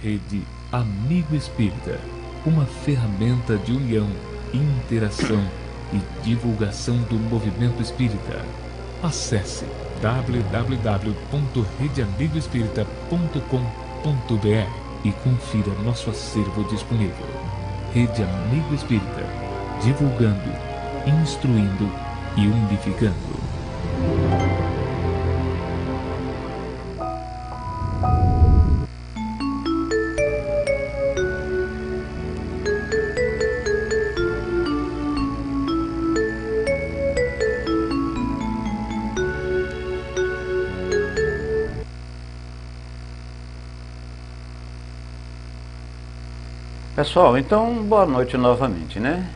Rede Amigo Espírita, uma ferramenta de união, interação e divulgação do movimento espírita. Acesse www.redeamigoespírita.com.br e confira nosso acervo disponível. Rede Amigo Espírita, divulgando, instruindo e unificando. Pessoal, então boa noite novamente, né?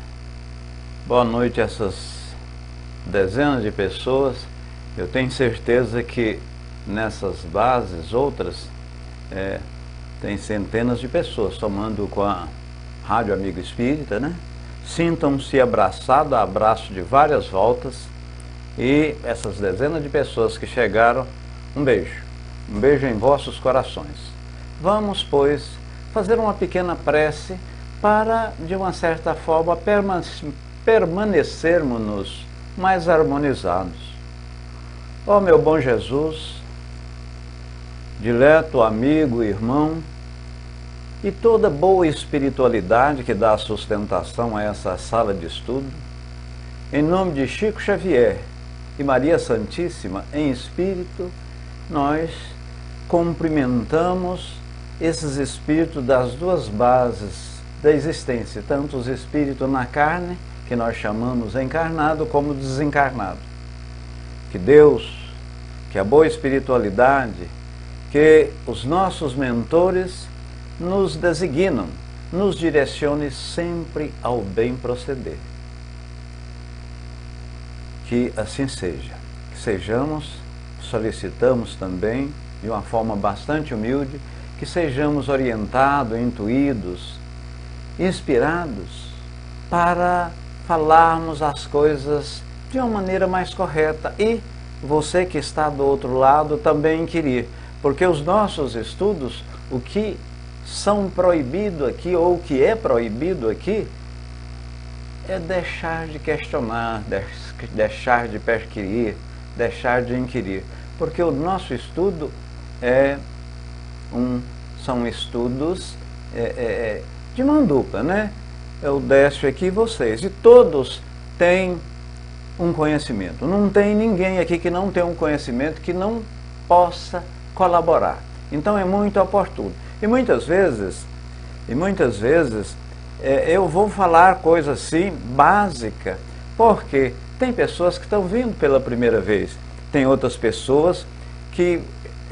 Boa noite a essas dezenas de pessoas. Eu tenho certeza que nessas bases outras tem centenas de pessoas somando com a Rádio Amigo Espírita, né? Sintam-se abraçados, abraço de várias voltas. E essas dezenas de pessoas que chegaram, um beijo em vossos corações. Vamos, pois, fazer uma pequena prece para, de uma certa forma, permanecermos mais harmonizados. Ó meu bom Jesus, dileto amigo, irmão, e toda boa espiritualidade que dá sustentação a essa sala de estudo, em nome de Chico Xavier e Maria Santíssima em espírito, nós cumprimentamos esses espíritos das duas bases da existência, tanto os espíritos na carne, que nós chamamos encarnado, como desencarnado. Que Deus, que a boa espiritualidade, que os nossos mentores nos designam, nos direcione sempre ao bem proceder. Que assim seja. Que sejamos, solicitamos também, de uma forma bastante humilde, que sejamos orientados, intuídos, inspirados para falarmos as coisas de uma maneira mais correta e você que está do outro lado também inquirir, porque os nossos estudos, o que são proibidos aqui ou o que é proibido aqui é deixar de questionar, deixar de perquirir, deixar de inquirir, porque o nosso estudo são estudos de mão dupla, né? Eu deixo aqui vocês, e todos têm um conhecimento. Não tem ninguém aqui que não tem um conhecimento que não possa colaborar. Então é muito oportuno. E muitas vezes eu vou falar coisa assim, básica, porque tem pessoas que estão vindo pela primeira vez, tem outras pessoas que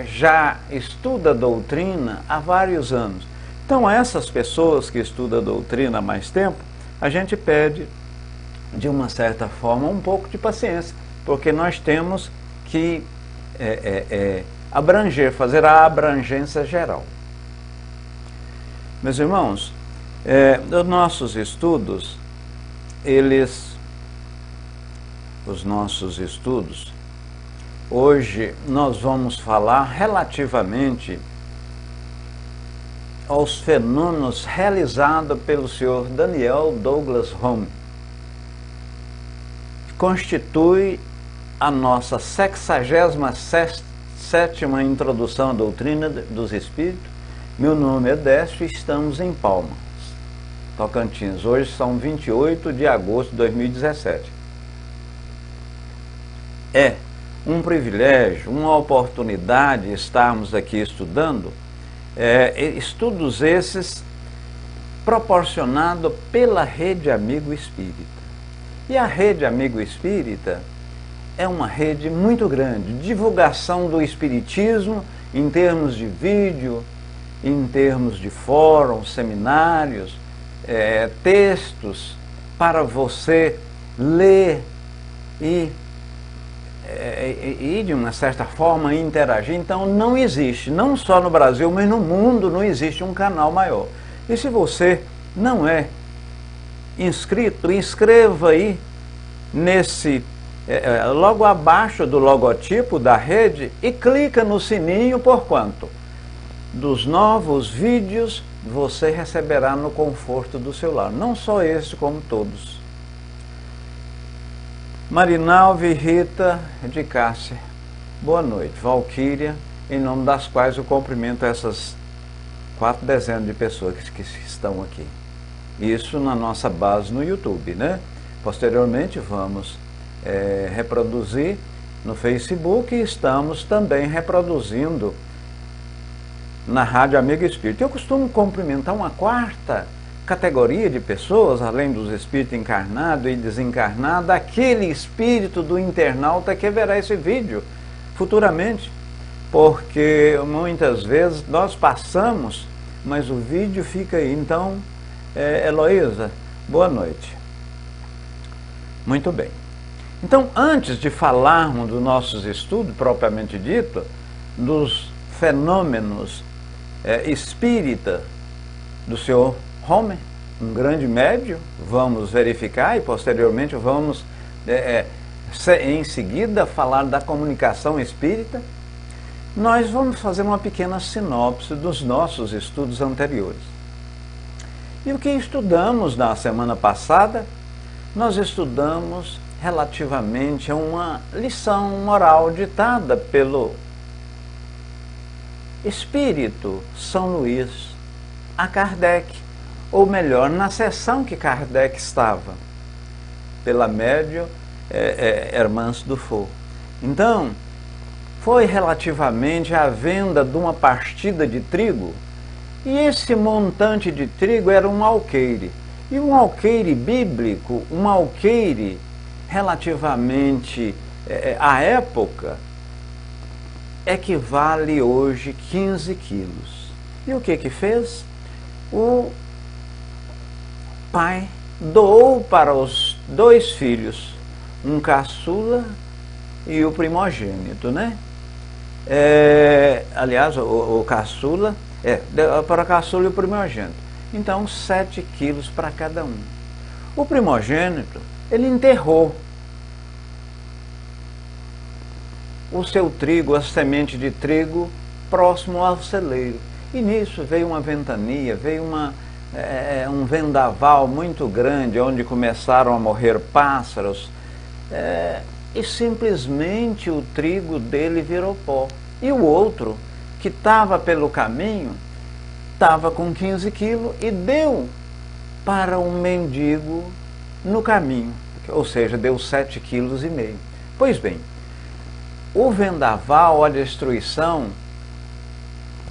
já estuda a doutrina há vários anos. Então, a essas pessoas que estudam a doutrina há mais tempo, a gente pede, de uma certa forma, um pouco de paciência, porque nós temos que abranger, fazer a abrangência geral. Meus irmãos, os nossos estudos, hoje nós vamos falar relativamente aos fenômenos realizados pelo senhor Daniel Douglas Home. Constitui a nossa 67ª introdução à doutrina dos Espíritos. Meu nome é Décio e estamos em Palmas, Tocantins. Hoje são 28 de agosto de 2017. É um privilégio, uma oportunidade estarmos aqui estudando, estudos esses proporcionados pela Rede Amigo Espírita. E a Rede Amigo Espírita é uma rede muito grande, divulgação do Espiritismo em termos de vídeo, em termos de fóruns, seminários, textos para você ler e de uma certa forma interagir. Então não existe, não só no Brasil, mas no mundo não existe um canal maior. E se você não é inscrito, inscreva aí logo abaixo do logotipo da rede e clica no sininho por quanto? dos novos vídeos você receberá no conforto do seu lar. Não só esse, como todos. Marinalva, Rita de Cássia, boa noite. Valquíria, em nome das quais eu cumprimento essas 4 dezenas de pessoas que estão aqui. Isso na nossa base no YouTube, né? Posteriormente vamos reproduzir no Facebook e estamos também reproduzindo na Rádio Amigo Espírita. Eu costumo cumprimentar uma 4ª categoria de pessoas, além dos espíritos encarnados e desencarnados, aquele espírito do internauta que verá esse vídeo futuramente, porque muitas vezes nós passamos, mas o vídeo fica aí. Então, Heloísa, boa noite. Muito bem. Então, antes de falarmos dos nossos estudos, propriamente dito, dos fenômenos espírita do Sr. Homer, um grande médium, vamos verificar e posteriormente vamos, em seguida, falar da comunicação espírita. Nós vamos fazer uma pequena sinopse dos nossos estudos anteriores. E o que estudamos na semana passada? Nós estudamos relativamente a uma lição moral ditada pelo Espírito São Luís a Kardec, ou melhor, na sessão que Kardec estava, pela médium Hermance Dufour. Então, foi relativamente à venda de uma partida de trigo, e esse montante de trigo era um alqueire. E um alqueire bíblico, um alqueire relativamente à época, equivale hoje 15 quilos. E o que fez? O pai doou para os 2 filhos, um caçula e o primogênito, né? Aliás, o caçula, para o caçula e o primogênito. Então, 7 quilos para cada um. O primogênito, ele enterrou o seu trigo, a semente de trigo, próximo ao celeiro. E nisso veio uma ventania, veio um vendaval muito grande, onde começaram a morrer pássaros, e simplesmente o trigo dele virou pó. E o outro, que estava pelo caminho, estava com 15 quilos e deu para um mendigo no caminho, ou seja, deu 7,5 quilos. Pois bem, o vendaval, a destruição,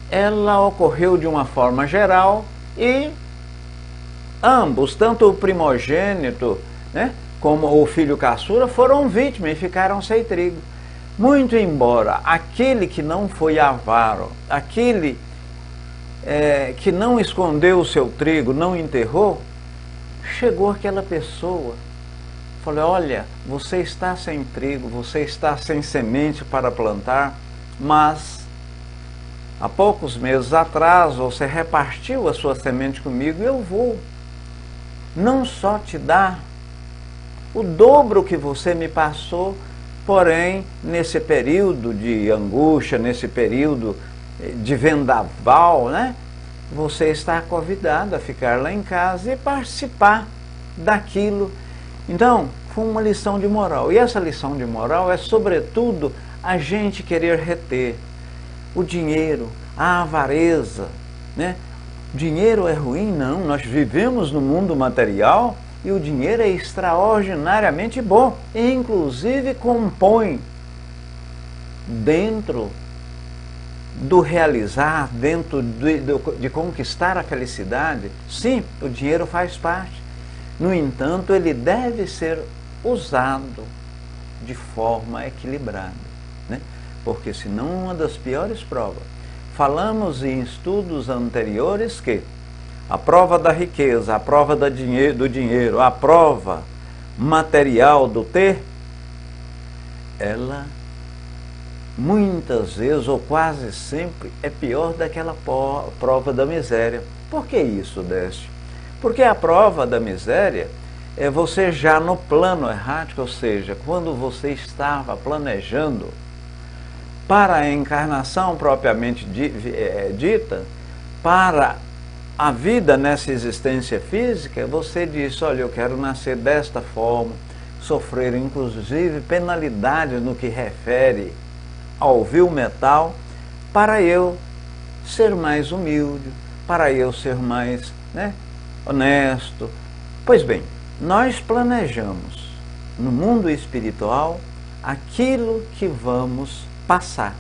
ela ocorreu de uma forma geral e ambos, tanto o primogênito, né, como o filho caçula, foram vítimas e ficaram sem trigo. Muito embora aquele que não foi avaro, aquele que não escondeu o seu trigo, não enterrou, chegou aquela pessoa, falou: olha, você está sem trigo, você está sem semente para plantar, mas há poucos meses atrás você repartiu a sua semente comigo e eu vou não só te dar o dobro que você me passou, porém, nesse período de angústia, nesse período de vendaval, né, você está convidado a ficar lá em casa e participar daquilo. Então, foi uma lição de moral. E essa lição de moral é, sobretudo, a gente querer reter o dinheiro, a avareza, né? Dinheiro é ruim? Não, nós vivemos no mundo material e o dinheiro é extraordinariamente bom, e inclusive compõe dentro do realizar, dentro de conquistar a felicidade. Sim, o dinheiro faz parte. No entanto, ele deve ser usado de forma equilibrada, né? Porque senão, uma das piores provas. Falamos em estudos anteriores que a prova da riqueza, a prova do dinheiro, a prova material do ter, ela muitas vezes, ou quase sempre, é pior daquela prova da miséria. Por que isso, Décio? Porque a prova da miséria é você já no plano errático, ou seja, quando você estava planejando para a encarnação propriamente dita, para a vida nessa existência física, você diz, olha, eu quero nascer desta forma, sofrer inclusive penalidades no que refere ao vil metal, para eu ser mais humilde, para eu ser mais, honesto. Pois bem, nós planejamos no mundo espiritual aquilo que vamos passar.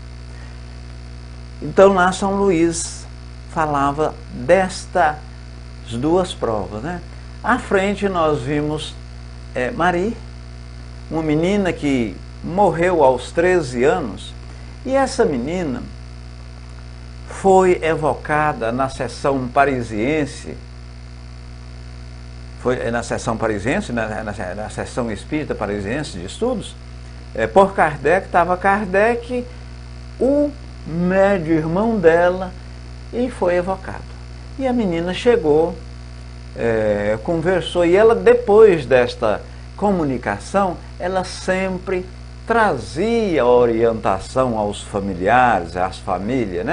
Então lá São Luís falava destas duas provas, À frente nós vimos Marie, uma menina que morreu aos 13 anos, e essa menina foi evocada na sessão parisiense, na sessão espírita parisiense de estudos, por Kardec. Estava Kardec, o médio irmão dela, e foi evocado. E a menina chegou, conversou, e ela, depois desta comunicação, ela sempre trazia orientação aos familiares, às famílias,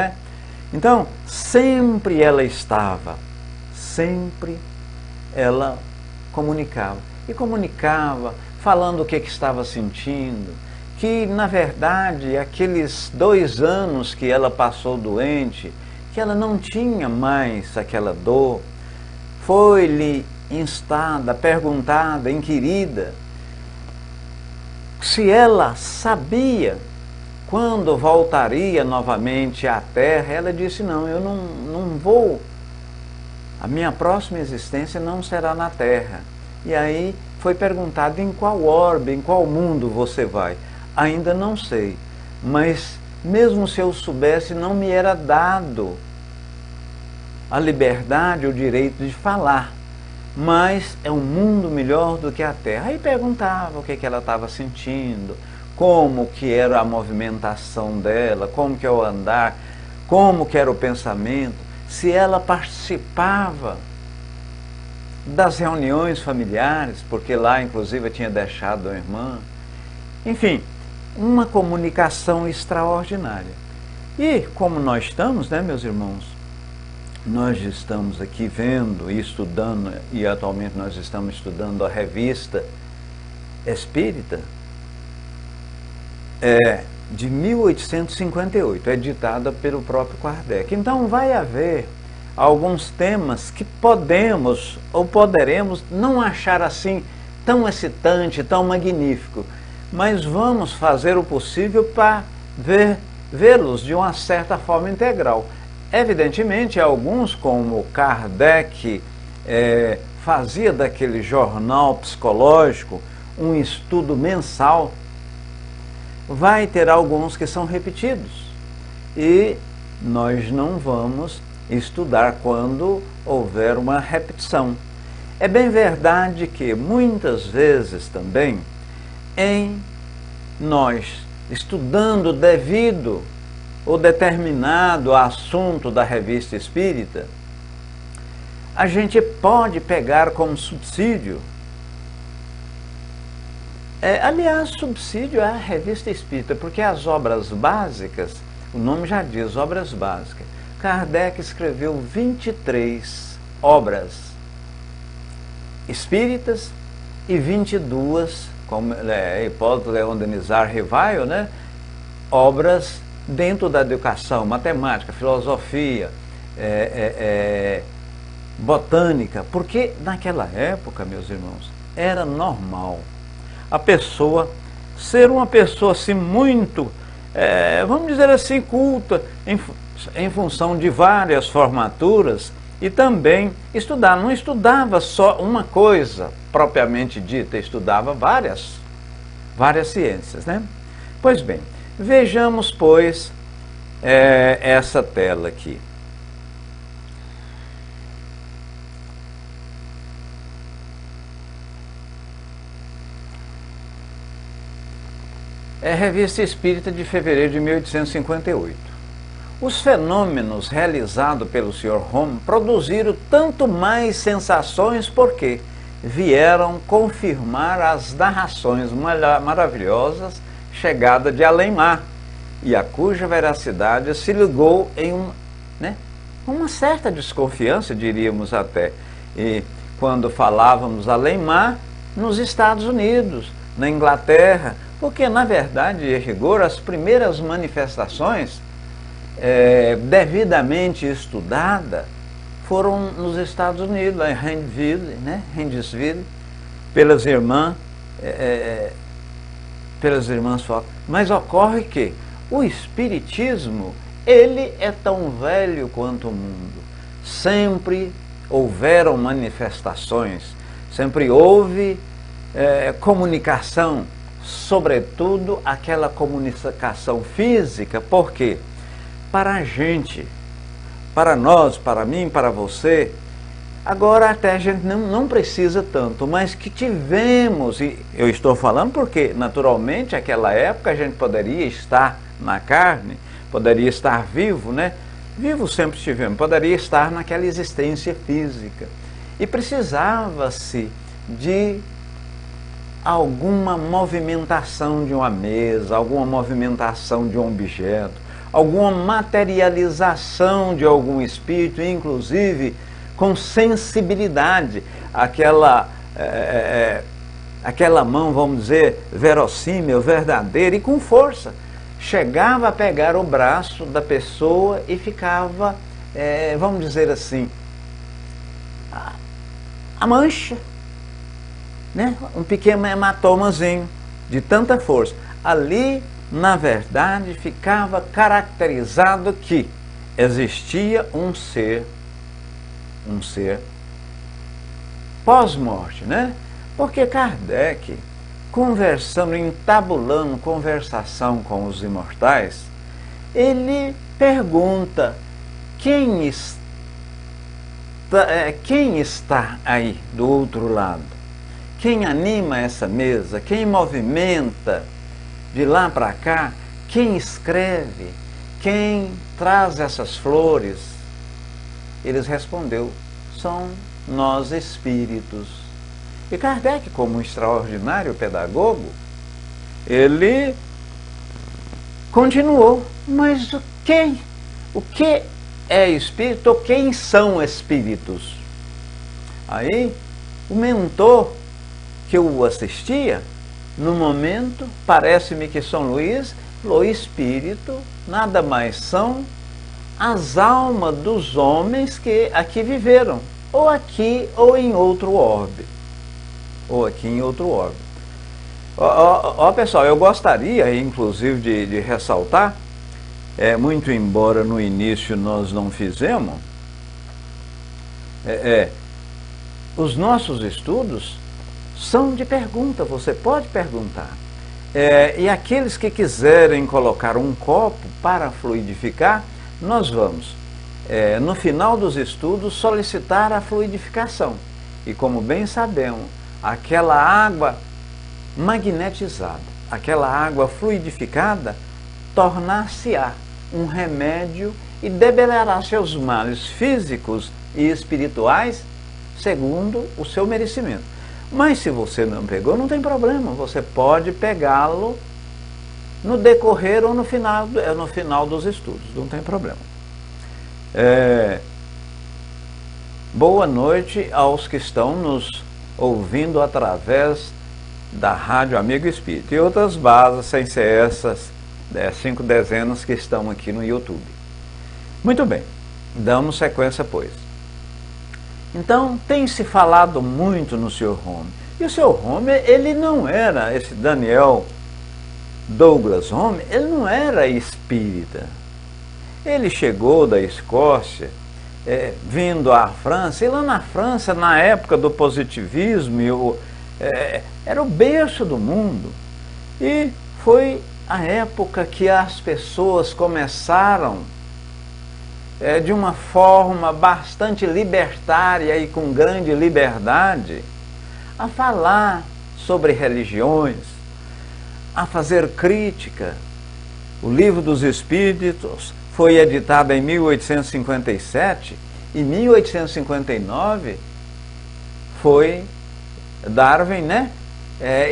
Então, sempre ela estava, sempre ela comunicava. E comunicava, falando o que estava sentindo, que, na verdade, aqueles 2 anos que ela passou doente, que ela não tinha mais aquela dor, foi-lhe instada, perguntada, inquirida, se ela sabia quando voltaria novamente à Terra. Ela disse, não, eu não vou, a minha próxima existência não será na Terra. E aí foi perguntado, em qual orbe, em qual mundo você vai? Ainda não sei, mas mesmo se eu soubesse, não me era dado a liberdade, o direito de falar, mas é um mundo melhor do que a Terra. Aí perguntava o que ela estava sentindo, como que era a movimentação dela, como que é o andar, como que era o pensamento, se ela participava das reuniões familiares, porque lá inclusive eu tinha deixado a irmã. Enfim, uma comunicação extraordinária. E como nós estamos, meus irmãos, nós estamos aqui vendo e estudando, e atualmente nós estamos estudando a Revista Espírita, de 1858, editada pelo próprio Kardec. Então vai haver alguns temas que podemos ou poderemos não achar assim tão excitante, tão magnífico, mas vamos fazer o possível para vê-los de uma certa forma integral. Evidentemente, alguns, como Kardec fazia daquele jornal psicológico um estudo mensal, vai ter alguns que são repetidos, e nós não vamos estudar quando houver uma repetição. É bem verdade que muitas vezes também, em nós estudando devido ou determinado assunto da Revista Espírita, a gente pode pegar como subsídio, aliás, subsídio é a Revista Espírita, porque as obras básicas, o nome já diz, obras básicas. Kardec escreveu 23 obras espíritas e 22, como Hipólito Leondenizar Rivaio, obras dentro da educação, matemática, filosofia, botânica, porque naquela época, meus irmãos, era normal a pessoa ser uma pessoa assim muito, vamos dizer assim, culta, em função de várias formaturas, e também estudar. Não estudava só uma coisa propriamente dita, estudava várias ciências, Pois bem, vejamos, pois, essa tela aqui. É a Revista Espírita de fevereiro de 1858. Os fenômenos realizados pelo Sr. Home produziram tanto mais sensações porque vieram confirmar as narrações maravilhosas chegada de além-mar, e a cuja veracidade se ligou em uma certa desconfiança, diríamos até, e quando falávamos além-mar, nos Estados Unidos, na Inglaterra, porque, na verdade, em rigor, as primeiras manifestações devidamente estudadas foram nos Estados Unidos, lá em Handesville, pelas irmãs Fox. Mas ocorre que o Espiritismo, ele é tão velho quanto o mundo. Sempre houveram manifestações, sempre houve comunicação, sobretudo aquela comunicação física. Por quê? Para a gente, para nós, para mim, para você, agora até a gente não precisa tanto, mas que tivemos, e eu estou falando porque naturalmente naquela época a gente poderia estar na carne, poderia estar vivo, né? Vivo sempre estivemos, poderia estar naquela existência física. E precisava-se de alguma movimentação de uma mesa, alguma movimentação de um objeto, alguma materialização de algum espírito, inclusive com sensibilidade, aquela mão, vamos dizer, verossímil, verdadeira e com força. Chegava a pegar o braço da pessoa e ficava, vamos dizer assim, a mancha, né? Um pequeno hematomazinho de tanta força. Ali, na verdade, ficava caracterizado que existia um ser pós-morte, né? Porque Kardec, conversando, entabulando conversação com os imortais, ele pergunta: quem está aí do outro lado? Quem anima essa mesa? Quem movimenta de lá para cá? Quem escreve? Quem traz essas flores? Eles respondeu: são nós espíritos. E Kardec, como um extraordinário pedagogo, ele continuou: mas o que é espírito? Ou quem são espíritos? Aí o mentor que o assistia, no momento, parece-me que São Luís falou: espírito nada mais são as almas dos homens que aqui viveram, ou aqui ou em outro orbe. Ou aqui em outro orbe. Pessoal, eu gostaria, inclusive, de ressaltar, muito embora no início nós não fizemos, os nossos estudos são de pergunta, você pode perguntar. E aqueles que quiserem colocar um copo para fluidificar, nós vamos, no final dos estudos, solicitar a fluidificação. E como bem sabemos, aquela água magnetizada, aquela água fluidificada, tornar-se-á um remédio e debelará seus males físicos e espirituais segundo o seu merecimento. Mas se você não pegou, não tem problema, você pode pegá-lo no decorrer ou no final dos estudos, não tem problema. Boa noite aos que estão nos ouvindo através da Rádio Amigo Espírito e outras bases, sem ser essas 5 dezenas que estão aqui no YouTube. Muito bem, damos sequência, pois. Então, tem se falado muito no Sr. Home. E o Sr. Home, ele não era, esse Daniel Douglas Home, ele não era espírita. Ele chegou da Escócia, vindo à França, e lá na França, na época do positivismo, era o berço do mundo. E foi a época que as pessoas começaram de uma forma bastante libertária e com grande liberdade, a falar sobre religiões, a fazer crítica. O Livro dos Espíritos foi editado em 1857, e em 1859 foi Darwin,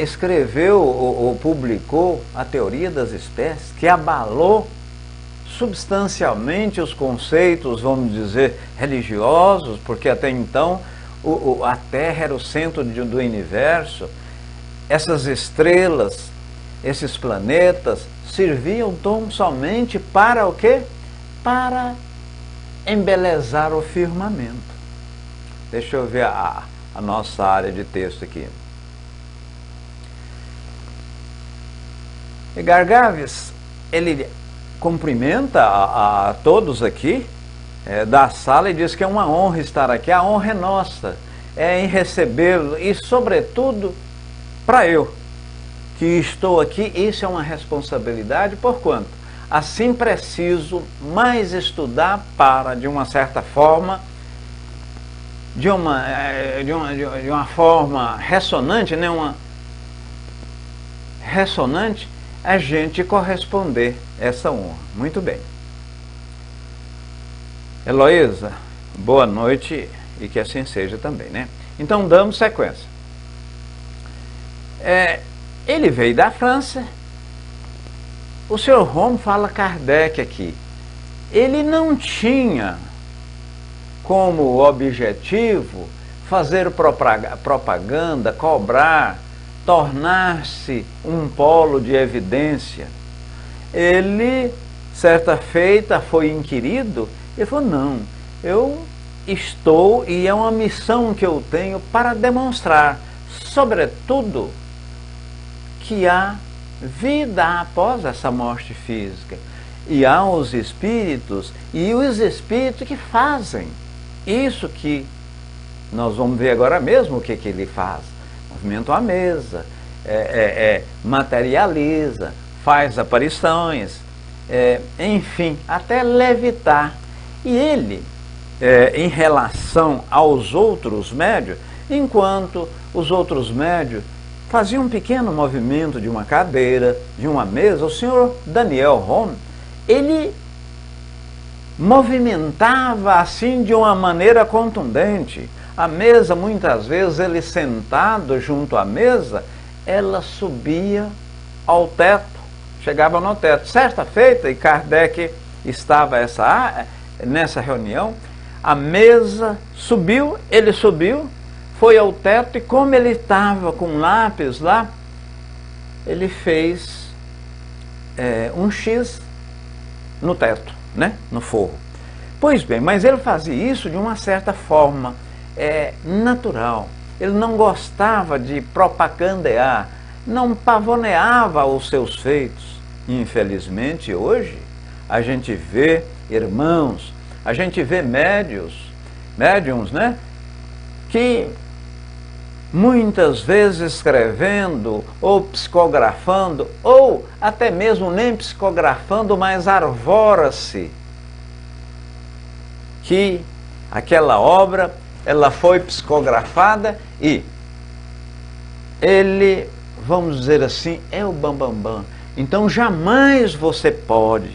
escreveu ou publicou a Teoria das Espécies, que abalou substancialmente os conceitos, vamos dizer, religiosos, porque até então a Terra era o centro do universo. Essas estrelas, esses planetas, serviam tão somente para o quê? Para embelezar o firmamento. Deixa eu ver a nossa área de texto aqui. E Gargaves, ele cumprimenta a todos aqui da sala e diz que é uma honra estar aqui. A honra é nossa, é em recebê-lo e, sobretudo, para eu que estou aqui, isso é uma responsabilidade, porquanto assim preciso mais estudar para, de uma certa forma, de uma forma ressonante, né? Ressonante, a gente corresponder a essa honra. Muito bem. Heloísa, boa noite e que assim seja também, né? Então, damos sequência. Ele veio da França. O Sr. Romme fala Kardec aqui. Ele não tinha como objetivo fazer propaganda, cobrar, tornar-se um polo de evidência. Ele, certa feita, foi inquirido e falou, não, eu estou, e é uma missão que eu tenho para demonstrar, sobretudo, que há vida após essa morte física. E há os espíritos, e os espíritos que fazem isso que nós vamos ver agora mesmo o que ele faz. Movimenta a mesa, materializa, faz aparições, enfim, até levitar. E ele, em relação aos outros médios, enquanto os outros médios faziam um pequeno movimento de uma cadeira, de uma mesa, o senhor Daniel Romme, ele movimentava assim de uma maneira contundente. A mesa, muitas vezes, ele sentado junto à mesa, ela subia ao teto, chegava no teto. Certa feita, e Kardec estava nessa reunião, a mesa subiu, ele subiu, foi ao teto, e como ele estava com lápis lá, ele fez um X no teto, né? No forro. Pois bem, mas ele fazia isso de uma certa forma natural. Ele não gostava de propagandear, não pavoneava os seus feitos. Infelizmente, hoje, a gente vê irmãos, a gente vê médiums, né? Que muitas vezes escrevendo ou psicografando, ou até mesmo nem psicografando, mas arvora-se que aquela obra ela foi psicografada e ele, vamos dizer assim, é o bambambam. Então jamais você pode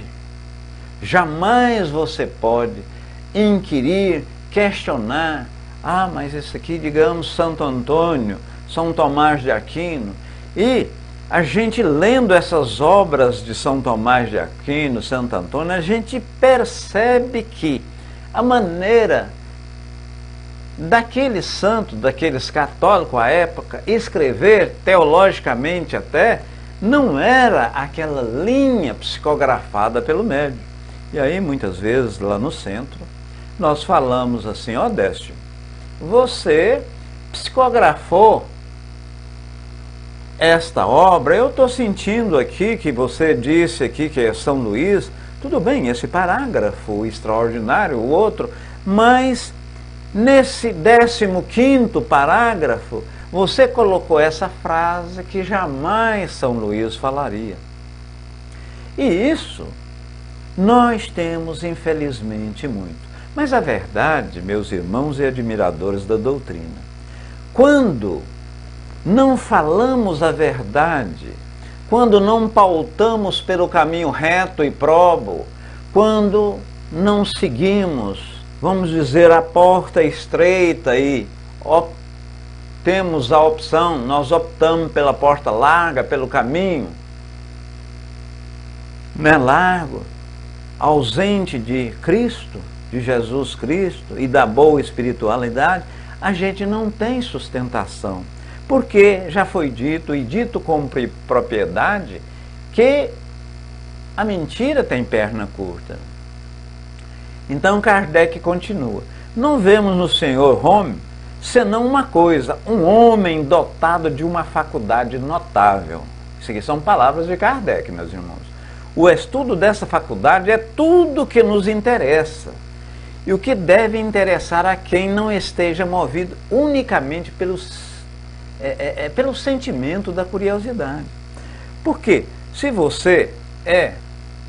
inquirir, questionar. Ah, mas isso aqui, digamos, Santo Antônio, São Tomás de Aquino. E a gente lendo essas obras de São Tomás de Aquino, Santo Antônio, a gente percebe que a maneira daqueles santos, daqueles católicos à época, escrever teologicamente até, não era aquela linha psicografada pelo médium. E aí, muitas vezes, lá no centro, nós falamos assim, ó Décio, você psicografou esta obra, eu estou sentindo aqui que você disse aqui que é São Luís, tudo bem, esse parágrafo extraordinário, o outro, mas nesse 15º parágrafo, você colocou essa frase que jamais São Luís falaria. E isso nós temos, infelizmente, muito. Mas a verdade, meus irmãos e admiradores da doutrina, quando não falamos a verdade, quando não pautamos pelo caminho reto e probo, quando não seguimos, vamos dizer, a porta estreita e temos a opção, nós optamos pela porta larga, pelo caminho, né, largo, ausente de Cristo, de Jesus Cristo e da boa espiritualidade, a gente não tem sustentação. Porque já foi dito, e dito com propriedade, que a mentira tem perna curta. Então Kardec continua: não vemos no Sr. Home senão uma coisa, um homem dotado de uma faculdade notável. Isso aqui são palavras de Kardec, meus irmãos. O estudo dessa faculdade é tudo que nos interessa e o que deve interessar a quem não esteja movido unicamente pelo sentimento da curiosidade. Porque se você é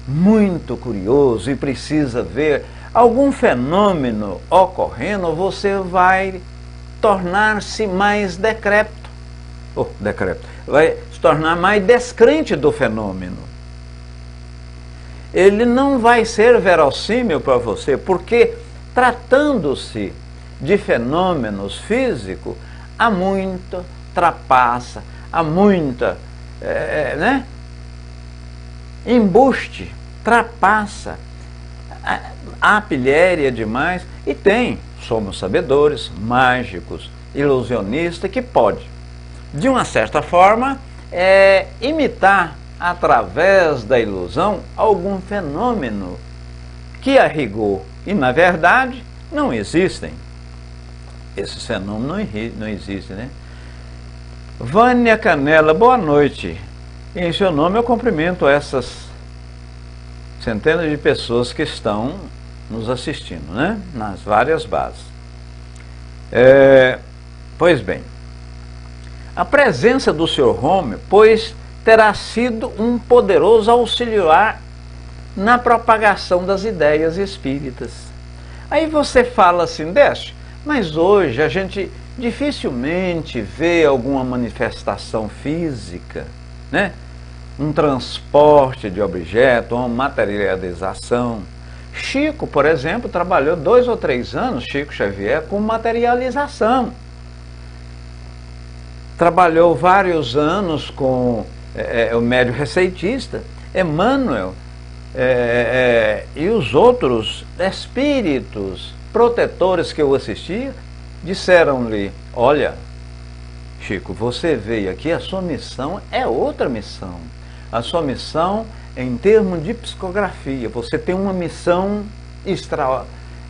muito curioso e precisa ver algum fenômeno ocorrendo, você vai tornar-se mais decrépito, vai se tornar mais descrente do fenômeno. Ele não vai ser verossímil para você, porque tratando-se de fenômenos físicos, há muita trapaça, há muita embuste, trapaça, há pilhéria demais, e somos sabedores, mágicos, ilusionistas, que pode, de uma certa forma, imitar, através da ilusão, algum fenômeno que a rigor e, na verdade, não existem. Esses fenômenos não existem, né? Vânia Canela, boa noite. Em seu nome eu cumprimento essas centenas de pessoas que estão nos assistindo, né? Nas várias bases. Pois bem, a presença do Sr. Home, pois, terá sido um poderoso auxiliar na propagação das ideias espíritas. Aí você fala assim, Décio, mas hoje a gente dificilmente vê alguma manifestação física, né? Um transporte de objeto, uma materialização. Chico, por exemplo, trabalhou 2 ou 3 anos, Chico Xavier, com materialização. Trabalhou vários anos com o médium receitista, Emmanuel, e os outros espíritos protetores que eu assistia, disseram-lhe, olha, Chico, você veio aqui, a sua missão é outra missão. A sua missão é em termos de psicografia. Você tem uma missão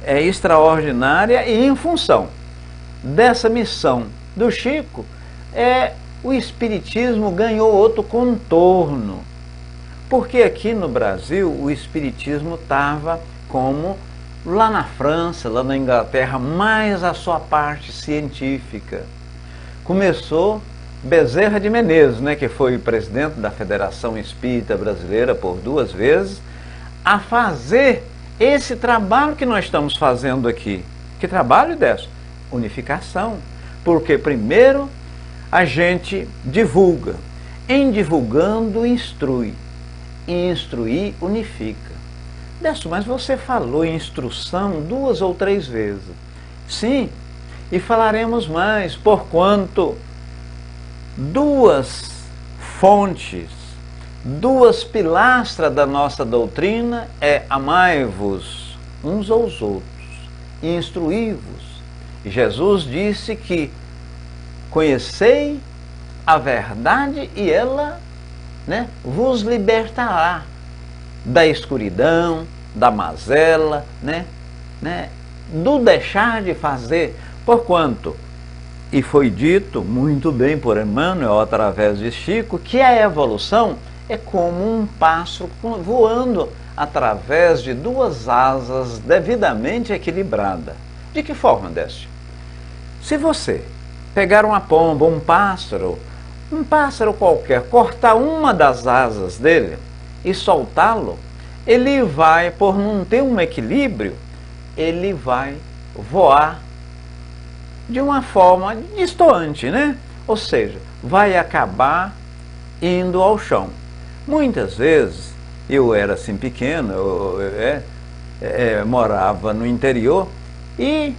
extraordinária, e em função dessa missão do Chico, o espiritismo ganhou outro contorno. Porque aqui no Brasil o espiritismo estava como lá na França, lá na Inglaterra, mais a sua parte científica. Começou Bezerra de Menezes, né, que foi presidente da Federação Espírita Brasileira por 2 vezes, a fazer esse trabalho que nós estamos fazendo aqui. Que trabalho desse? Unificação. Porque primeiro a gente divulga. Em divulgando, instrui. E instruir, unifica. Décio, mas você falou em instrução 2 ou 3 vezes. Sim, e falaremos mais, porquanto 2 fontes, 2 pilastras da nossa doutrina amai-vos uns aos outros e instruí-vos. Jesus disse que conhecei a verdade e ela, né, vos libertará da escuridão, da mazela, né, do deixar de fazer, porquanto, e foi dito muito bem por Emmanuel, através de Chico, que a evolução é como um pássaro voando através de 2 asas devidamente equilibradas. De que forma, Décio? Se você pegar uma pomba, um pássaro qualquer, cortar uma das asas dele e soltá-lo, ele vai, por não ter um equilíbrio, ele vai voar de uma forma distoante, né? Ou seja, vai acabar indo ao chão. Muitas vezes, eu era assim pequeno, morava no interior, e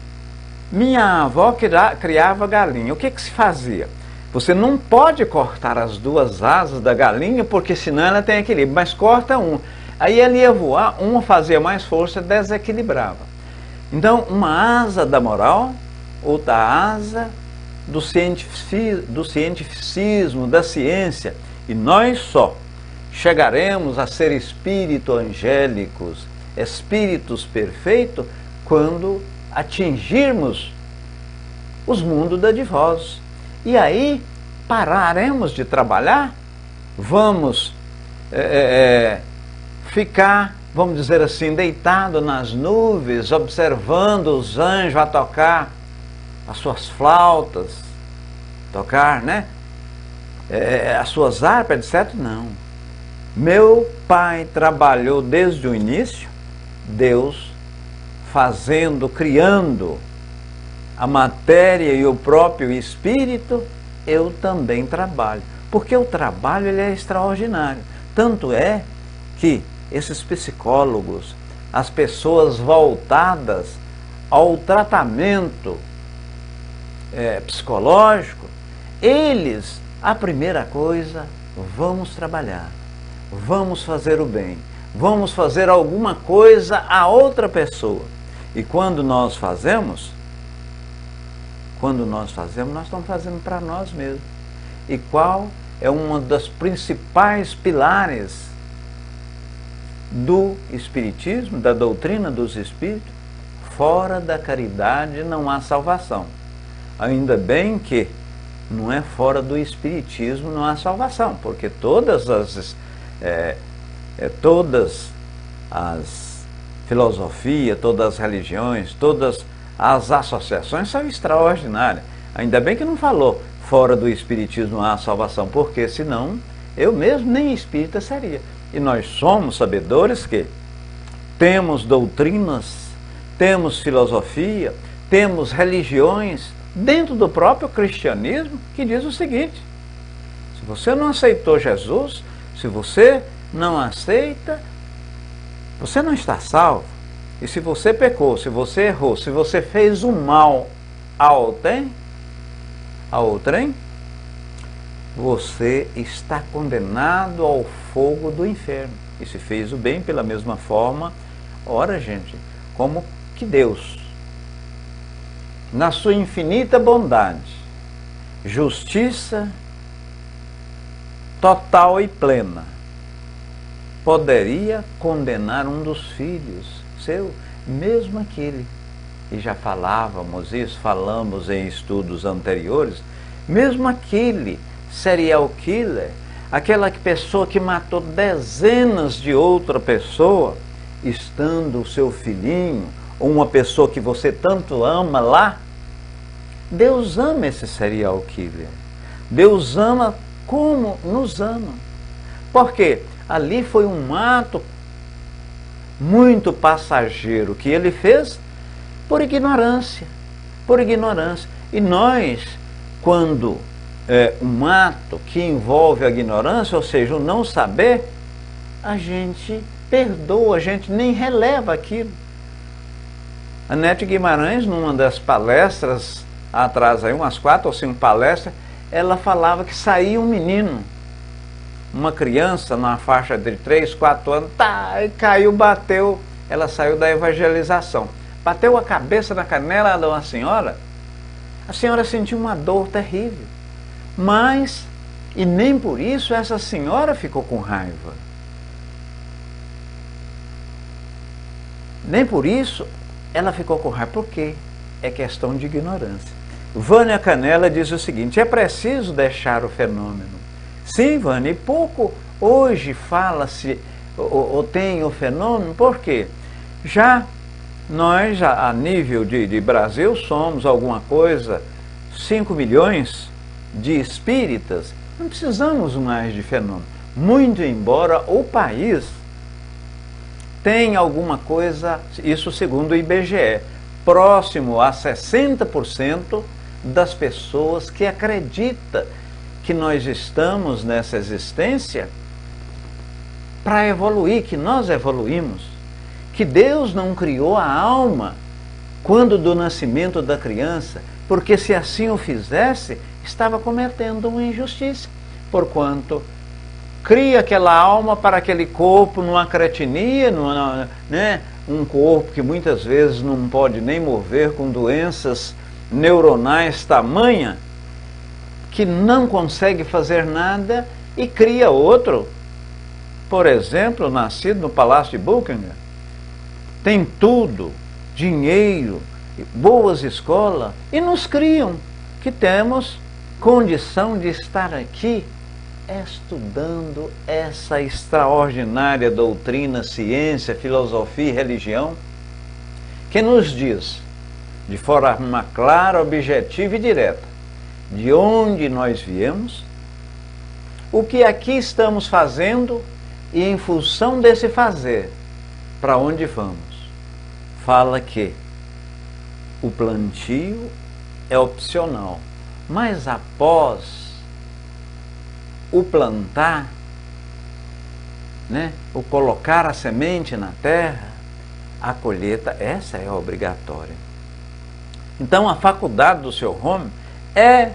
Minha avó criava galinha. O que se fazia? Você não pode cortar as duas asas da galinha, porque senão ela tem equilíbrio, mas corta uma. Aí ela ia voar, uma fazia mais força, desequilibrava. Então, uma asa da moral, outra asa do cientificismo, da ciência. E nós só chegaremos a ser espíritos angélicos, espíritos perfeitos, quando atingirmos os mundos dadivosos. E aí pararemos de trabalhar, vamos ficar, vamos dizer assim, deitado nas nuvens, observando os anjos a tocar as suas flautas, tocar, né? As suas harpas, etc. Não. Meu pai trabalhou desde o início, Deus fazendo, criando a matéria e o próprio espírito, eu também trabalho. Porque o trabalho ele é extraordinário. Tanto é que esses psicólogos, as pessoas voltadas ao tratamento psicológico, eles, a primeira coisa, vamos trabalhar, vamos fazer o bem, vamos fazer alguma coisa a outra pessoa. E quando nós fazemos, nós estamos fazendo para nós mesmos. E qual é uma das principais pilares do Espiritismo, da doutrina dos Espíritos? Fora da caridade não há salvação. Ainda bem que não é fora do Espiritismo não há salvação, porque todas as filosofias, todas as religiões, todas as associações são extraordinárias. Ainda bem que não falou fora do Espiritismo não há salvação, porque senão eu mesmo nem espírita seria. E nós somos sabedores que temos doutrinas, temos filosofia, temos religiões dentro do próprio cristianismo que diz o seguinte: se você não aceitou Jesus, se você não aceita, você não está salvo. E se você pecou, se você errou, se você fez o mal a outrem, você está condenado ao fogo do inferno. E se fez o bem pela mesma forma, ora, gente, como que Deus, na sua infinita bondade, justiça total e plena, poderia condenar um dos filhos seu, mesmo aquele, e já falávamos isso, falamos em estudos anteriores, mesmo aquele serial killer, aquela pessoa que matou dezenas de outra pessoa, estando o seu filhinho, ou uma pessoa que você tanto ama lá, Deus ama esse serial killer. Deus ama como nos ama. Porque ali foi um ato muito passageiro que ele fez por ignorância. Por ignorância. E nós, quando um ato que envolve a ignorância, ou seja, o não saber, a gente perdoa, a gente nem releva aquilo. A Nete Guimarães, numa das palestras, atrás aí, umas 4 ou 5 palestras, ela falava que saía um menino, uma criança, numa faixa de 3, 4 anos, e caiu, bateu, ela saiu da evangelização. Bateu a cabeça na canela de uma senhora, a senhora sentiu uma dor terrível. Mas, e nem por isso essa senhora ficou com raiva. Nem por isso ela ficou com raiva. Por quê? É questão de ignorância. Vânia Canela diz o seguinte: é preciso deixar o fenômeno. Sim, Vânia, e pouco hoje fala-se ou tem o fenômeno, por quê? Já nós, a nível de Brasil, somos alguma coisa, 5 milhões de espíritas, não precisamos mais de fenômeno. Muito embora o país tenha alguma coisa, isso segundo o IBGE, próximo a 60% das pessoas que acreditam que nós estamos nessa existência para evoluir, que nós evoluímos, que Deus não criou a alma quando do nascimento da criança, porque se assim o fizesse, estava cometendo uma injustiça, porquanto cria aquela alma para aquele corpo numa cretinia, né? Um corpo que muitas vezes não pode nem mover, com doenças neuronais tamanha, que não consegue fazer nada, e cria outro, por exemplo, nascido no Palácio de Buckingham, tem tudo, dinheiro, boas escolas, e nos criam que temos condição de estar aqui estudando essa extraordinária doutrina, ciência, filosofia e religião, que nos diz, de forma clara, objetiva e direta, de onde nós viemos, o que aqui estamos fazendo e, em função desse fazer, para onde vamos. Fala que o plantio é opcional, mas após o plantar, né, o colocar a semente na terra, a colheita, essa é obrigatória. Então a faculdade do Sr. Home é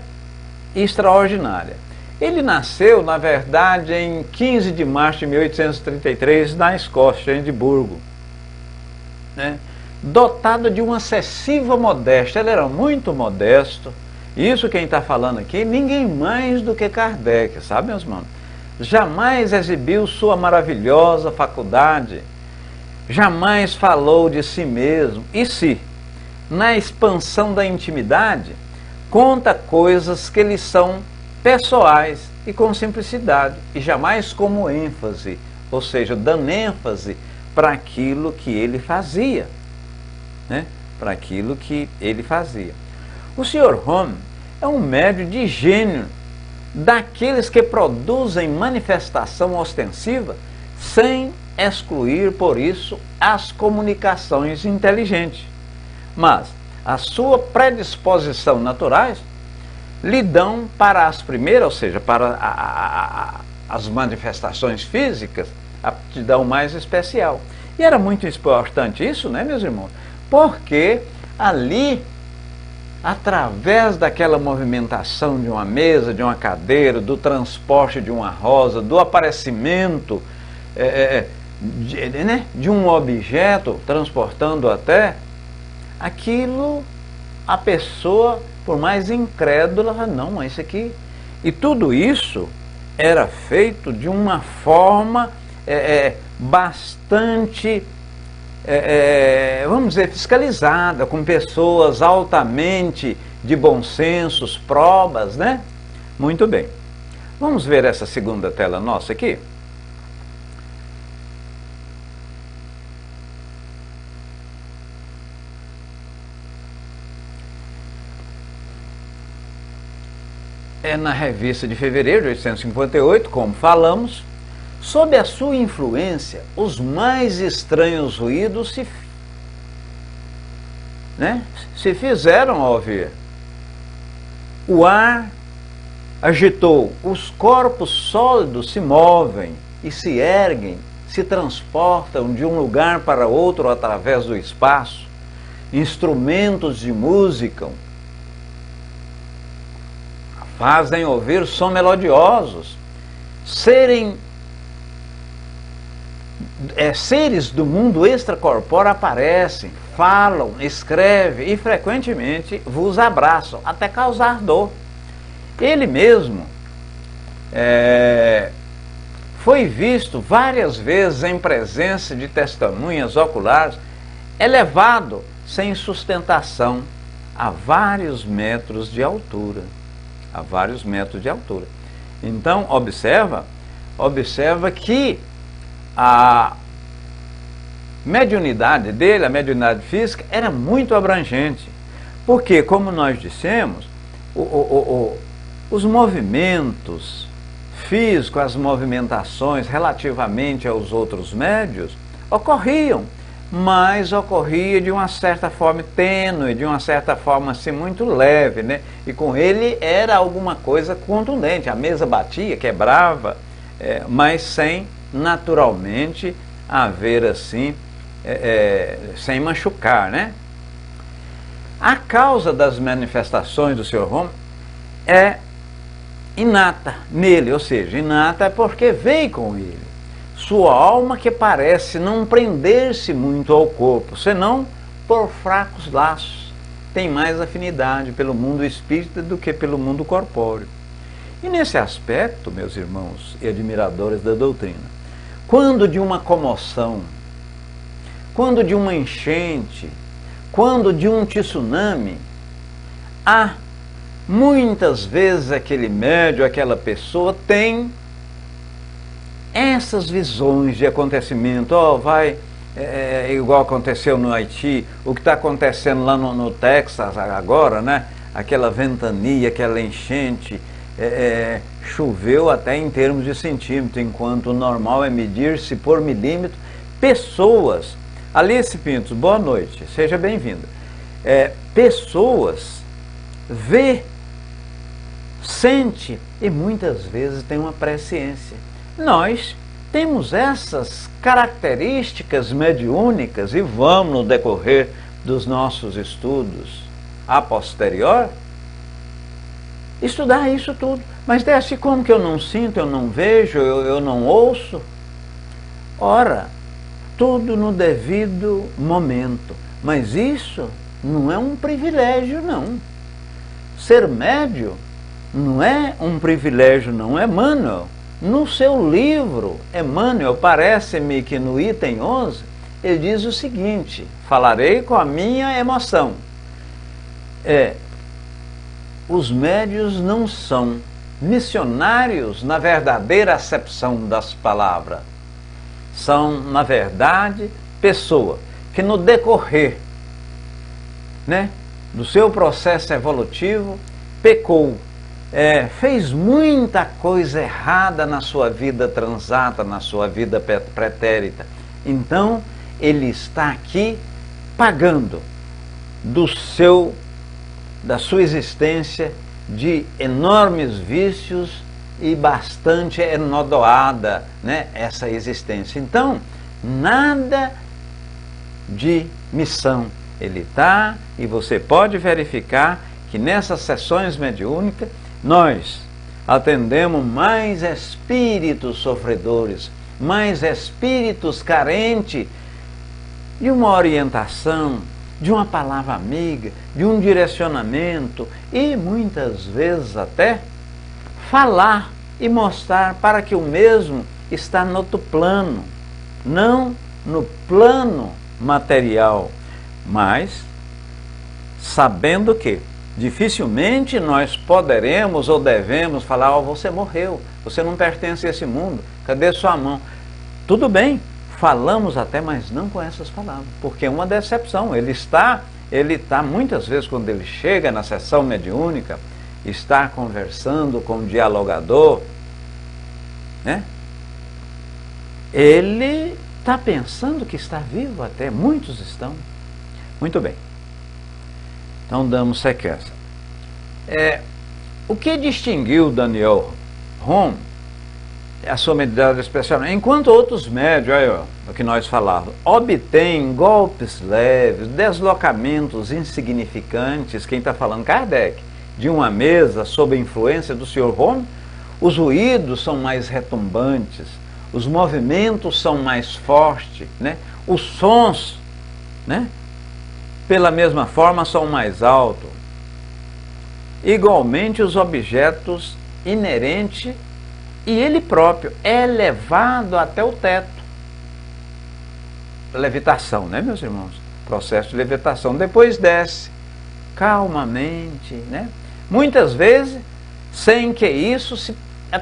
extraordinária. Ele nasceu, na verdade, em 15 de março de 1833, na Escócia, em Edimburgo, né, dotado de uma excessiva modéstia. Ele era muito modesto. Isso quem está falando aqui, ninguém mais do que Kardec, sabe, meus irmãos? Jamais exibiu sua maravilhosa faculdade, jamais falou de si mesmo. E se, na expansão da intimidade, conta coisas que lhe são pessoais e com simplicidade, e jamais como ênfase, ou seja, dando ênfase para aquilo que ele fazia, né? Para aquilo que ele fazia. O Sr. Home é um médium de gênio, daqueles que produzem manifestação ostensiva sem excluir, por isso, as comunicações inteligentes. Mas a sua predisposição naturais lhe dão para as primeiras, ou seja, para as manifestações físicas, a aptidão mais especial. E era muito importante isso, né, meus irmãos? Porque ali, através daquela movimentação de uma mesa, de uma cadeira, do transporte de uma rosa, do aparecimento de um objeto, transportando até, aquilo, a pessoa, por mais incrédula, não, mas isso aqui... E tudo isso era feito de uma forma bastante... vamos dizer, fiscalizada, com pessoas altamente de bom senso, probas, né? Muito bem. Vamos ver essa segunda tela nossa aqui? É na revista de fevereiro de 1858, como falamos. Sob a sua influência, os mais estranhos ruídos se fizeram ouvir. O ar agitou, os corpos sólidos se movem e se erguem, se transportam de um lugar para outro através do espaço. Instrumentos de música fazem ouvir som melodiosos. Seres do mundo extracorpóreo aparecem, falam, escrevem e frequentemente vos abraçam, até causar dor. Ele mesmo foi visto várias vezes em presença de testemunhas oculares, elevado sem sustentação a vários metros de altura. A vários metros de altura. Então, observa que a mediunidade dele, a mediunidade física, era muito abrangente. Porque, como nós dissemos, os movimentos físicos, as movimentações relativamente aos outros médios, ocorriam, mas ocorria de uma certa forma tênue, de uma certa forma assim muito leve, né? E com ele era alguma coisa contundente, a mesa batia, quebrava, mas sem naturalmente haver assim, sem machucar, né? A causa das manifestações do Sr. Home é inata nele, ou seja, inata é porque veio com ele. Sua alma que parece não prender-se muito ao corpo, senão por fracos laços. Tem mais afinidade pelo mundo espírita do que pelo mundo corpóreo. E nesse aspecto, meus irmãos e admiradores da doutrina, quando de uma comoção, quando de uma enchente, quando de um tsunami, há muitas vezes aquele médium, aquela pessoa tem essas visões de acontecimento. Igual aconteceu no Haiti, o que está acontecendo lá no Texas agora, né? Aquela ventania, aquela enchente, choveu até em termos de centímetro, enquanto o normal é medir-se por milímetro. Pessoas, Alice Pinto, boa noite, seja bem-vinda. Pessoas vê, sente e muitas vezes tem uma presciência. Nós temos essas características mediúnicas e vamos, no decorrer dos nossos estudos a posterior, estudar isso tudo. Mas desse como que eu não sinto, eu não vejo, eu não ouço? Ora, tudo no devido momento. Mas isso não é um privilégio, não. Ser médium não é um privilégio, não. Emmanuel, no seu livro, Emmanuel, parece-me que no item 11, ele diz o seguinte: falarei com a minha emoção. Os médiuns não são missionários na verdadeira acepção das palavras. São, na verdade, pessoa que no decorrer, né, do seu processo evolutivo, pecou, fez muita coisa errada na sua vida transata, na sua vida pretérita. Então, ele está aqui pagando da sua existência de enormes vícios e bastante enodoada, né, essa existência. Então, nada de missão. Ele está, e você pode verificar que nessas sessões mediúnicas nós atendemos mais espíritos sofredores, mais espíritos carentes de uma orientação, de uma palavra amiga, de um direcionamento e muitas vezes até falar e mostrar para que o mesmo está no outro plano, não no plano material, mas sabendo que dificilmente nós poderemos ou devemos falar: você morreu, você não pertence a esse mundo, cadê sua mão? Tudo bem, falamos até, mas não com essas palavras, porque é uma decepção. Ele está muitas vezes, quando ele chega na sessão mediúnica, está conversando com o dialogador, né? Ele está pensando que está vivo até, muitos estão. Muito bem. Então damos sequência. O que distinguiu Daniel Home, a sua mediunidade especial, enquanto outros médios, olha o que nós falávamos, obtêm golpes leves, deslocamentos insignificantes, quem está falando? Kardec, de uma mesa sob a influência do Sr. Home, os ruídos são mais retumbantes, os movimentos são mais fortes, né? Os sons, né, pela mesma forma são mais altos. Igualmente os objetos inerentes e ele próprio é levado até o teto. Levitação, né, meus irmãos? Processo de levitação. Depois desce calmamente, né? Muitas vezes sem que isso se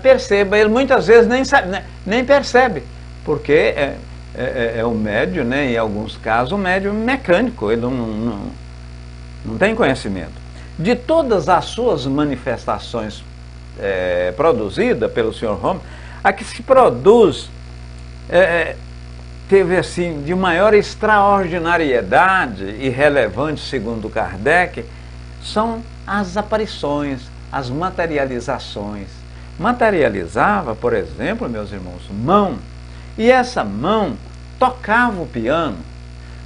perceba. Ele muitas vezes nem sabe, nem percebe, porque é o médium, né? Em alguns casos o médium mecânico, ele não tem conhecimento. De todas as suas manifestações produzidas pelo Sr. Home, a que se produz teve assim de maior extraordinariedade e relevante, segundo Kardec, são as aparições, as materializações. Materializava, por exemplo, meus irmãos, mão, e essa mão tocava o piano,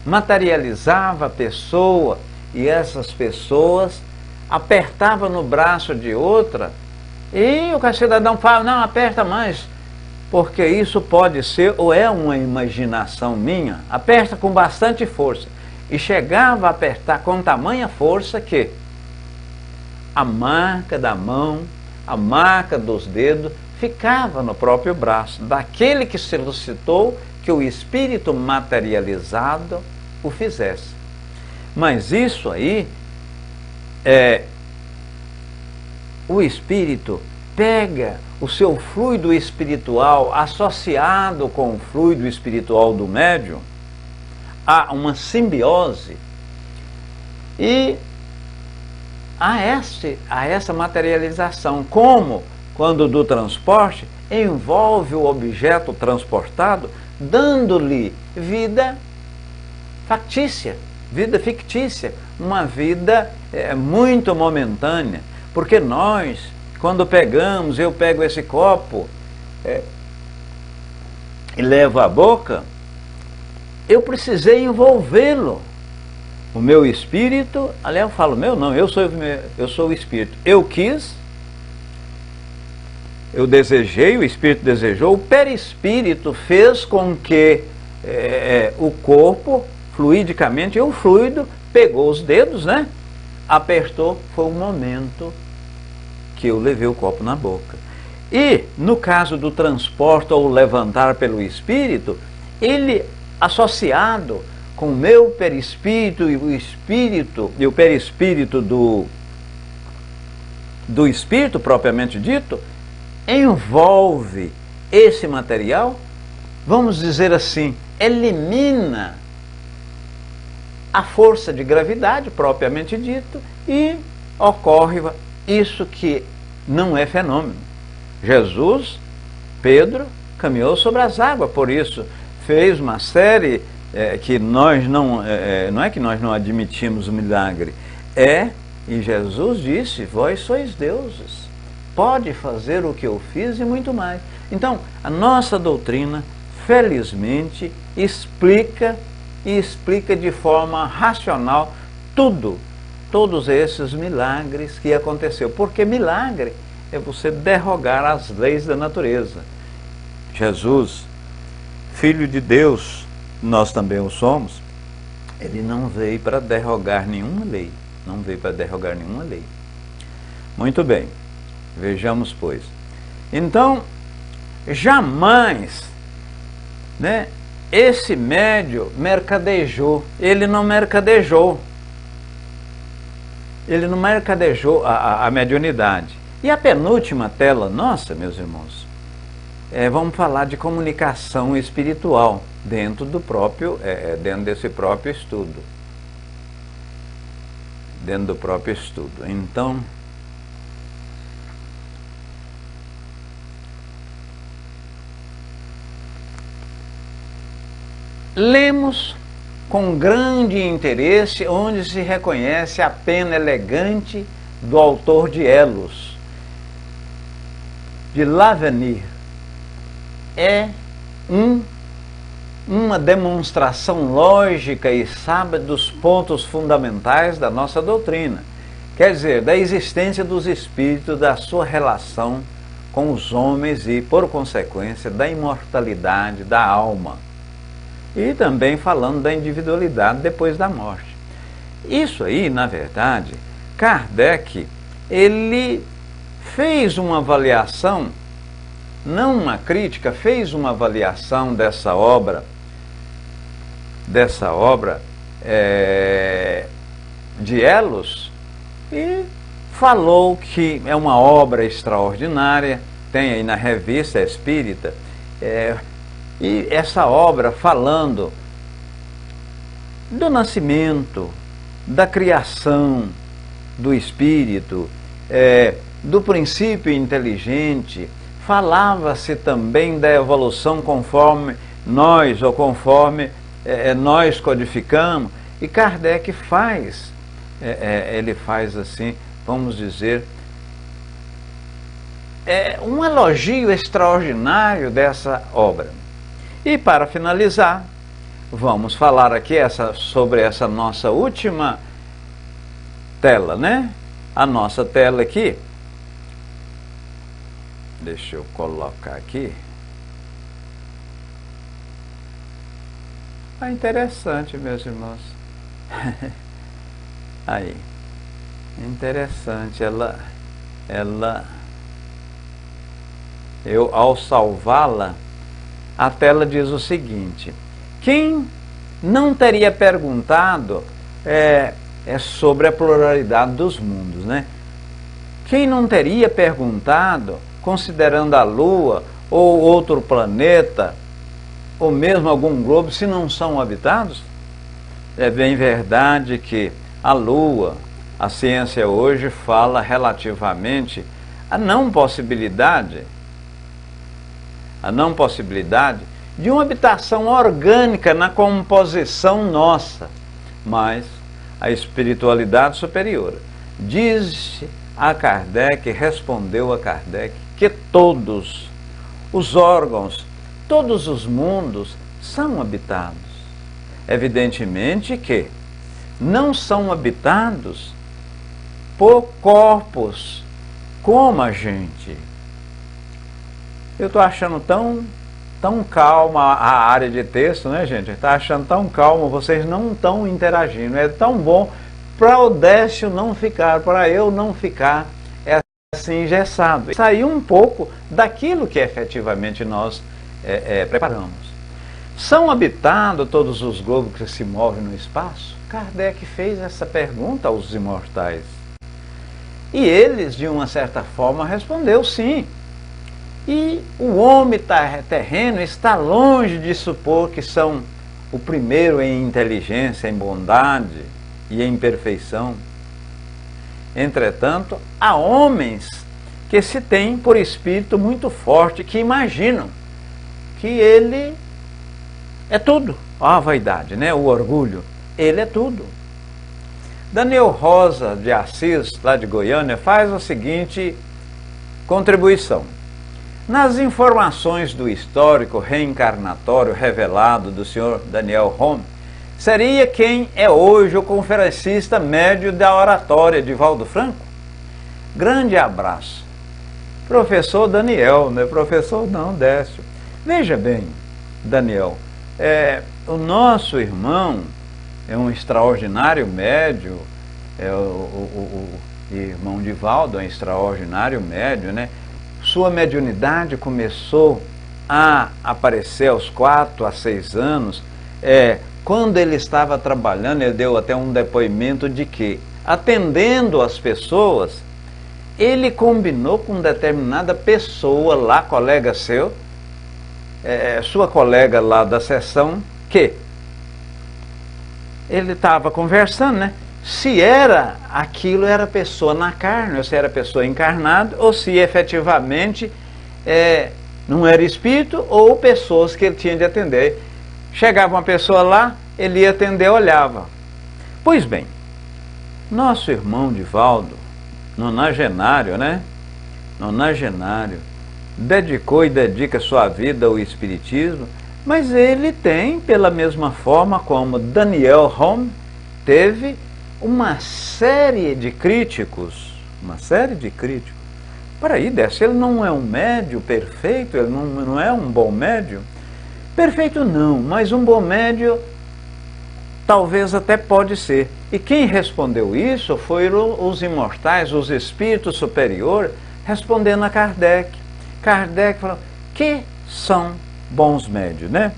materializava a pessoa e essas pessoas apertavam no braço de outra, e o cidadão fala, não, aperta mais, porque isso pode ser, ou é uma imaginação minha, aperta com bastante força. E chegava a apertar com tamanha força que a marca da mão, a marca dos dedos, ficava no próprio braço, daquele que solicitou que o espírito materializado o fizesse. Mas isso aí, o espírito pega o seu fluido espiritual associado com o fluido espiritual do médium, há uma simbiose, e há essa materialização, como quando do transporte envolve o objeto transportado, dando-lhe vida factícia, vida fictícia, uma vida muito momentânea, porque nós, quando pegamos, eu pego esse copo e levo à boca, eu precisei envolvê-lo. O meu espírito, aliás, eu falo meu não, eu sou o espírito. Eu quis, eu desejei, o espírito desejou, o perispírito fez com que o corpo, fluidicamente, o fluido pegou os dedos, né? Apertou, foi o momento que eu levei o copo na boca. E, no caso do transporte ou levantar pelo espírito, ele associado com o meu perispírito e o espírito e o perispírito do espírito propriamente dito, envolve esse material, vamos dizer assim, elimina a força de gravidade propriamente dito e ocorre isso que não é fenômeno. Jesus, Pedro, caminhou sobre as águas, por isso fez uma série que nós não é que nós não admitimos o milagre, e Jesus disse, vós sois deuses, pode fazer o que eu fiz e muito mais. Então, a nossa doutrina, felizmente, explica de forma racional todos esses milagres que aconteceu, porque milagre é você derrogar as leis da natureza. Jesus, Filho de Deus, nós também o somos, ele não veio para derrogar nenhuma lei, Muito bem, vejamos pois. Então, jamais, né, esse médium mercadejou, ele não mercadejou a mediunidade. E a penúltima tela nossa, meus irmãos, vamos falar de comunicação espiritual dentro desse próprio estudo. Então, lemos com grande interesse onde se reconhece a pena elegante do autor de Elos, de L'Avenir. Uma demonstração lógica e sábia dos pontos fundamentais da nossa doutrina, quer dizer, da existência dos espíritos, da sua relação com os homens e, por consequência, da imortalidade da alma. E também falando da individualidade depois da morte. Isso aí, na verdade, Kardec, ele fez uma avaliação, não uma crítica, fez uma avaliação dessa obra de Elos, e falou que é uma obra extraordinária, tem aí na Revista Espírita, e essa obra falando do nascimento, da criação do espírito, do princípio inteligente, falava-se também da evolução conforme nós codificamos, e Kardec ele faz assim, vamos dizer, um elogio extraordinário dessa obra. E para finalizar, vamos falar aqui sobre essa nossa última tela, né? A nossa tela aqui. Deixa eu colocar aqui. Ah, interessante, meus irmãos. Aí. Interessante. Eu, ao salvá-la, a tela diz o seguinte: quem não teria perguntado é sobre a pluralidade dos mundos, né? Quem não teria perguntado, considerando a Lua ou outro planeta, ou mesmo algum globo, se não são habitados? É bem verdade que a Lua, a ciência hoje fala relativamente à não possibilidade de uma habitação orgânica na composição nossa, mas a espiritualidade superior diz a Kardec, respondeu a Kardec, que todos os órgãos, todos os mundos são habitados. Evidentemente que não são habitados por corpos como a gente. Eu estou achando tão calma a área de texto, né, gente? Está achando tão calma, vocês não estão interagindo. É tão bom para o Décio não ficar, para eu não ficar assim engessado. Sair um pouco daquilo que efetivamente nós preparamos. São habitados todos os globos que se movem no espaço? Kardec fez essa pergunta aos imortais. E eles, de uma certa forma, respondeu sim. E o homem terreno está longe de supor que são o primeiro em inteligência, em bondade e em perfeição. Entretanto, há homens que se têm por espírito muito forte, que imaginam que ele é tudo. A vaidade, né? O orgulho. Ele é tudo. Daniel Rosa de Assis, lá de Goiânia, faz a seguinte contribuição. Nas informações do histórico reencarnatório revelado do Sr. Daniel Home, seria quem é hoje o conferencista médio da oratória de Valdo Franco? Grande abraço. Professor Daniel, né? Professor não, Décio. Veja bem, Daniel, o nosso irmão é um extraordinário médio, o irmão de Valdo é um extraordinário médio, né? Sua mediunidade começou a aparecer aos 4 a 6 anos, quando ele estava trabalhando. Ele deu até um depoimento de que, atendendo as pessoas, ele combinou com determinada pessoa lá, colega seu, sua colega lá da sessão, que ele estava conversando, né? Se era aquilo, era pessoa na carne, ou se era pessoa encarnada, ou se efetivamente não era espírito, ou pessoas que ele tinha de atender. Chegava uma pessoa lá, ele ia atender, olhava. Pois bem, nosso irmão Divaldo, nonagenário, né? Nonagenário, dedicou e dedica sua vida ao espiritismo, mas ele tem, pela mesma forma como Daniel Home, teve uma série de críticos. Peraí, Décio, ele não é um médio perfeito? Ele não é um bom médio? Perfeito não, mas um bom médio talvez até pode ser. E quem respondeu isso foram os imortais, os espíritos superiores, respondendo a Kardec. Kardec falou, que são bons médios, né?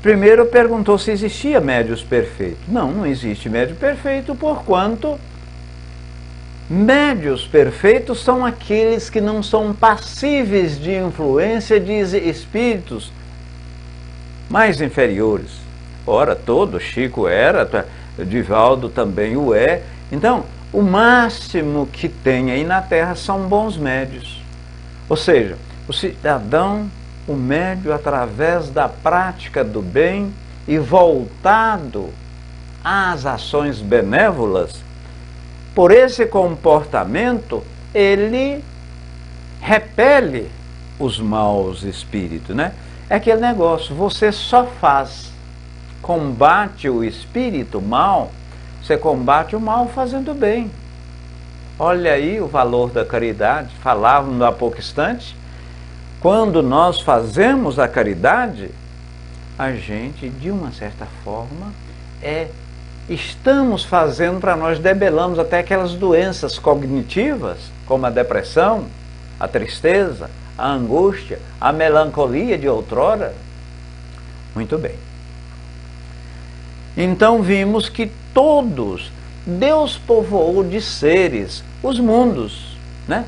Primeiro perguntou se existia médios perfeitos. Não existe médio perfeito, porquanto médios perfeitos são aqueles que não são passíveis de influência de espíritos mais inferiores. Ora, todo Chico era, Divaldo também o é. Então, o máximo que tem aí na Terra são bons médios. Ou seja, o cidadão, o médio, através da prática do bem e voltado às ações benévolas, por esse comportamento, ele repele os maus espíritos, né? É aquele negócio, você só combate o espírito mal Você combate o mal fazendo bem. Olha aí o valor da caridade. Falávamos há pouco instante. Quando nós fazemos a caridade, a gente, de uma certa forma, estamos fazendo para nós, debelamos até aquelas doenças cognitivas, como a depressão, a tristeza, a angústia, a melancolia de outrora. Muito bem. Então vimos que Deus povoou de seres os mundos, né?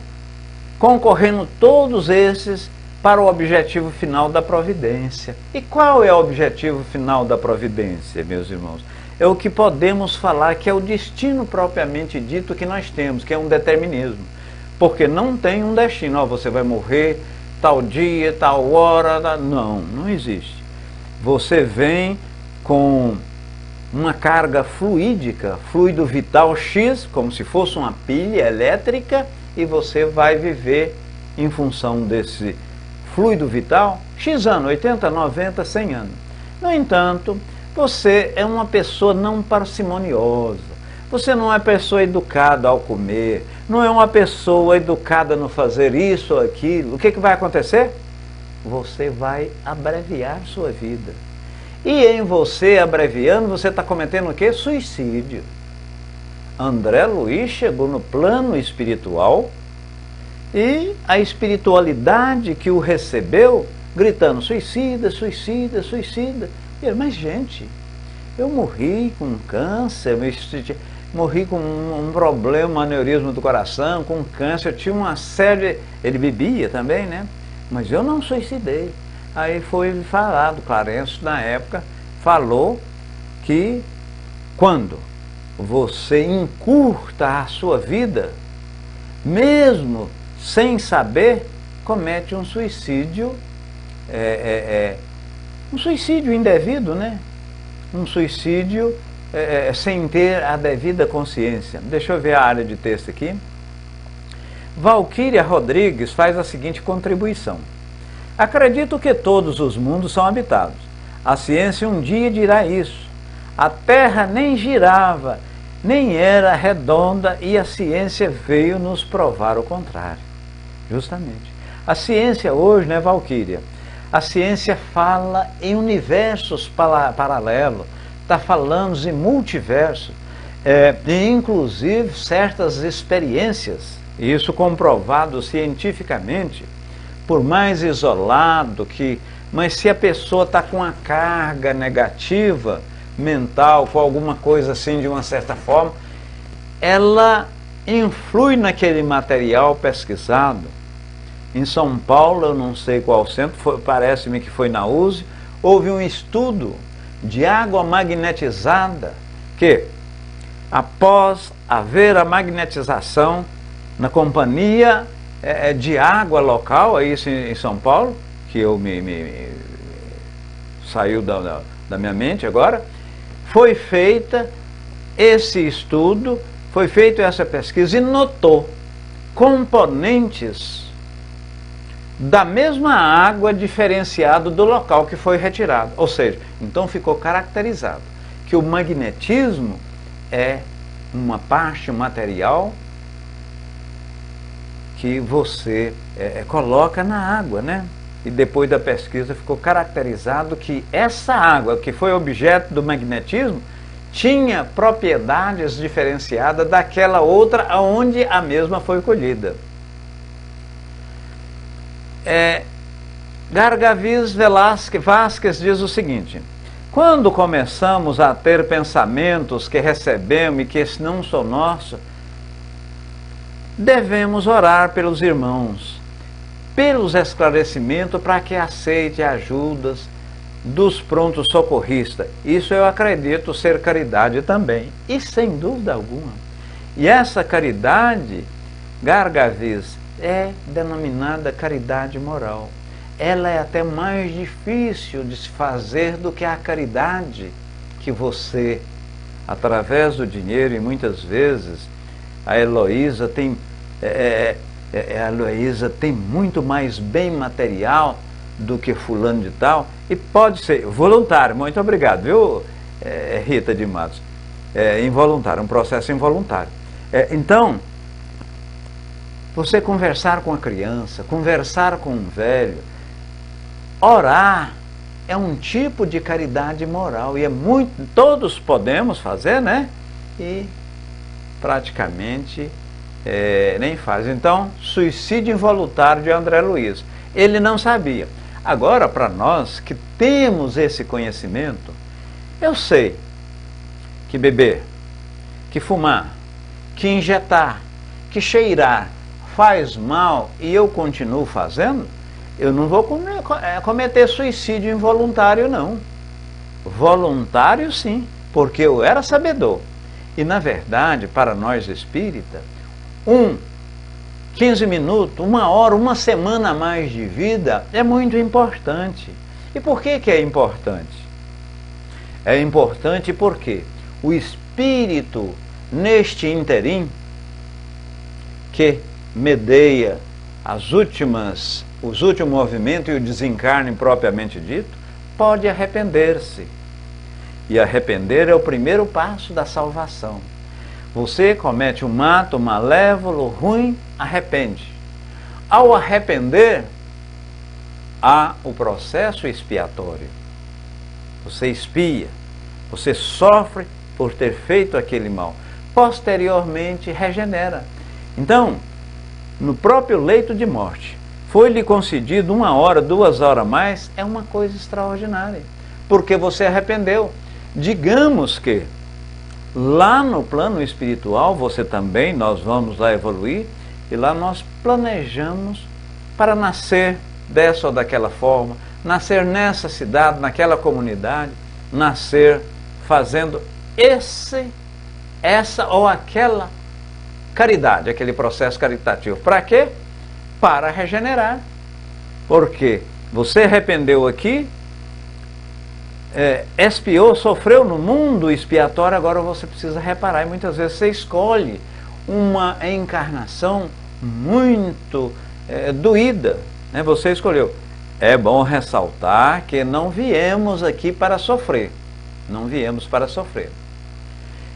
Concorrendo todos esses para o objetivo final da providência. E qual é o objetivo final da providência, meus irmãos? É o que podemos falar que é o destino propriamente dito que nós temos, que é um determinismo. Porque não tem um destino, você vai morrer tal dia, tal hora, não existe. Você vem com uma carga fluídica, fluido vital X, como se fosse uma pilha elétrica, e você vai viver em função desse fluido vital X anos, 80, 90, 100 anos. No entanto, você é uma pessoa não parcimoniosa, você não é pessoa educada ao comer, não é uma pessoa educada no fazer isso ou aquilo. O que vai acontecer? Você vai abreviar sua vida. E em você abreviando, você está cometendo o quê? Suicídio. André Luiz chegou no plano espiritual e a espiritualidade que o recebeu, gritando, suicida, suicida, suicida. E ele, mas gente, eu morri com câncer, morri com um problema, um aneurisma do coração, com câncer, eu tinha uma série, ele bebia também, né? Mas eu não suicidei. Aí foi falado, Clarencio na época falou que quando você encurta a sua vida, mesmo sem saber, comete um suicídio, um suicídio indevido, né? Um suicídio sem ter a devida consciência. Deixa eu ver a área de texto aqui. Valquíria Rodrigues faz a seguinte contribuição. Acredito que todos os mundos são habitados. A ciência um dia dirá isso. A Terra nem girava, nem era redonda, e a ciência veio nos provar o contrário. Justamente. A ciência hoje, né, Valquíria? A ciência fala em universos paralelos, está falando em multiversos, e inclusive certas experiências, e isso comprovado cientificamente, por mais isolado mas se a pessoa está com uma carga negativa mental, com alguma coisa assim de uma certa forma, ela influi naquele material pesquisado. Em São Paulo, eu não sei qual centro, parece-me que foi na USE, houve um estudo de água magnetizada, que após haver a magnetização na companhia de água local, é isso em São Paulo, que eu saiu da minha mente agora, foi feita esse estudo, foi feita essa pesquisa e notou componentes da mesma água diferenciado do local que foi retirado. Ou seja, então ficou caracterizado que o magnetismo é uma parte material que você coloca na água, né? E depois da pesquisa ficou caracterizado que essa água que foi objeto do magnetismo tinha propriedades diferenciadas daquela outra onde a mesma foi colhida. Gargavis Vasquez diz o seguinte: quando começamos a ter pensamentos que recebemos e que não são nossos, devemos orar pelos irmãos, pelos esclarecimentos, para que aceite ajudas dos prontos socorristas. Isso eu acredito ser caridade também, e sem dúvida alguma. E essa caridade, Gargavis, é denominada caridade moral. Ela é até mais difícil de se fazer do que a caridade que você, através do dinheiro, e muitas vezes a Heloísa tem muito mais bem material do que fulano de tal, e pode ser voluntário. Muito obrigado, viu, Rita de Matos? involuntário, um processo involuntário. Então, você conversar com a criança, conversar com um velho, orar é um tipo de caridade moral e todos podemos fazer, né? E praticamente nem faz. Então, suicídio involuntário de André Luiz. Ele não sabia. Agora, para nós que temos esse conhecimento, eu sei que beber, que fumar, que injetar, que cheirar faz mal e eu continuo fazendo, eu não vou cometer suicídio involuntário, não. Voluntário, sim, porque eu era sabedor. E, na verdade, para nós espíritas, 15 minutos, 1 hora, 1 semana a mais de vida é muito importante. E por que é importante? É importante porque o espírito, neste interim, que medeia os últimos movimentos e o desencarne propriamente dito, pode arrepender-se. E arrepender é o primeiro passo da salvação. Você comete um ato malévolo, ruim, arrepende. Ao arrepender, há o processo expiatório. Você expia, você sofre por ter feito aquele mal. Posteriormente, regenera. Então, no próprio leito de morte, foi-lhe concedido 1 hora, 2 horas a mais, é uma coisa extraordinária, porque você arrependeu. Digamos que lá no plano espiritual, nós vamos lá evoluir, e lá nós planejamos para nascer dessa ou daquela forma, nascer nessa cidade, naquela comunidade, nascer fazendo essa ou aquela caridade, aquele processo caritativo. Para quê? Para regenerar. Porque você arrependeu aqui, expiou, sofreu no mundo expiatório, agora você precisa reparar. E muitas vezes você escolhe uma encarnação muito doída, né? Você escolheu. É bom ressaltar que não viemos aqui para sofrer. Não viemos para sofrer.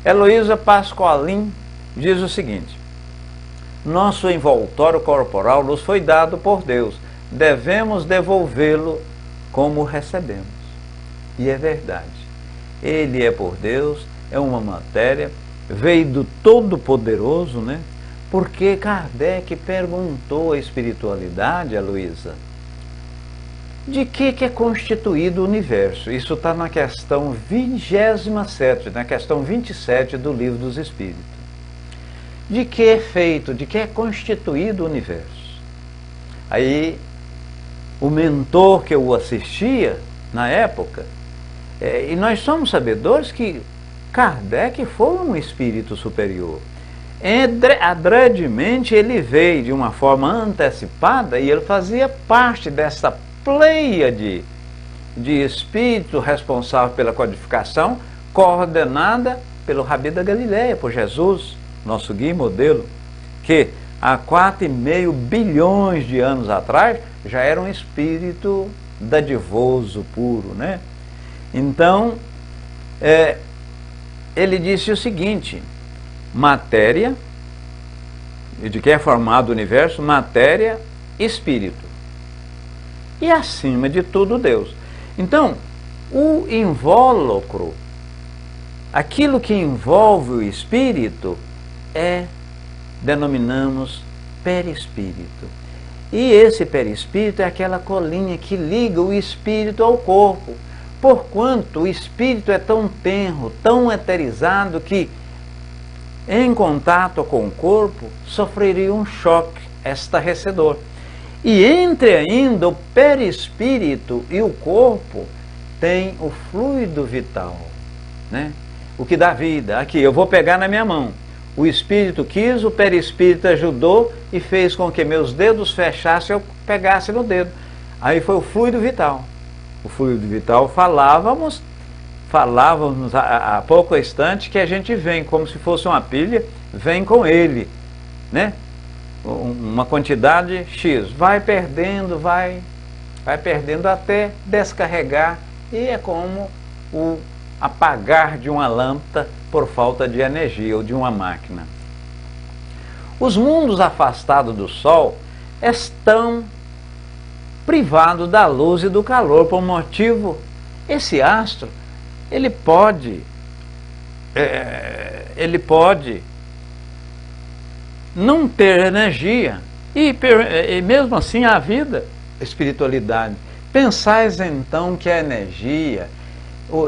Heloísa Pascoalin diz o seguinte: nosso envoltório corporal nos foi dado por Deus, devemos devolvê-lo como recebemos. E é verdade, ele é por Deus, é uma matéria, veio do Todo-Poderoso, né? Porque Kardec perguntou à espiritualidade, Heloísa, de que é constituído o universo? Isso está na questão 27, na questão 27 do Livro dos Espíritos. De que é feito, de que é constituído o universo? Aí, o mentor que eu assistia, na época, e nós somos sabedores que Kardec foi um espírito superior. Adredemente ele veio de uma forma antecipada e ele fazia parte dessa pleiade de espírito responsável pela codificação, coordenada pelo Rabi da Galileia, por Jesus, nosso guia e modelo, que há 4,5 bilhões de anos atrás já era um espírito dadivoso, puro, né? Então, ele disse o seguinte: matéria, de que é formado o universo, matéria, espírito. E acima de tudo Deus. Então, o invólucro, aquilo que envolve o espírito, denominamos perispírito. E esse perispírito é aquela colinha que liga o espírito ao corpo. Porquanto o espírito é tão tenro, tão eterizado, que em contato com o corpo sofreria um choque estarrecedor. E entre ainda o perispírito e o corpo tem o fluido vital, né? O que dá vida. Aqui, eu vou pegar na minha mão. O espírito quis, o perispírito ajudou e fez com que meus dedos fechassem e eu pegasse no dedo. Aí foi o fluido vital. O fluido vital falávamos há pouco instante que a gente vem, como se fosse uma pilha, vem com ele, né? Uma quantidade X, vai perdendo até descarregar, e é como o apagar de uma lâmpada por falta de energia ou de uma máquina. Os mundos afastados do Sol estão privados da luz e do calor. Por motivo, esse astro, ele pode não ter energia, e mesmo assim a vida, a espiritualidade. Pensais então que a energia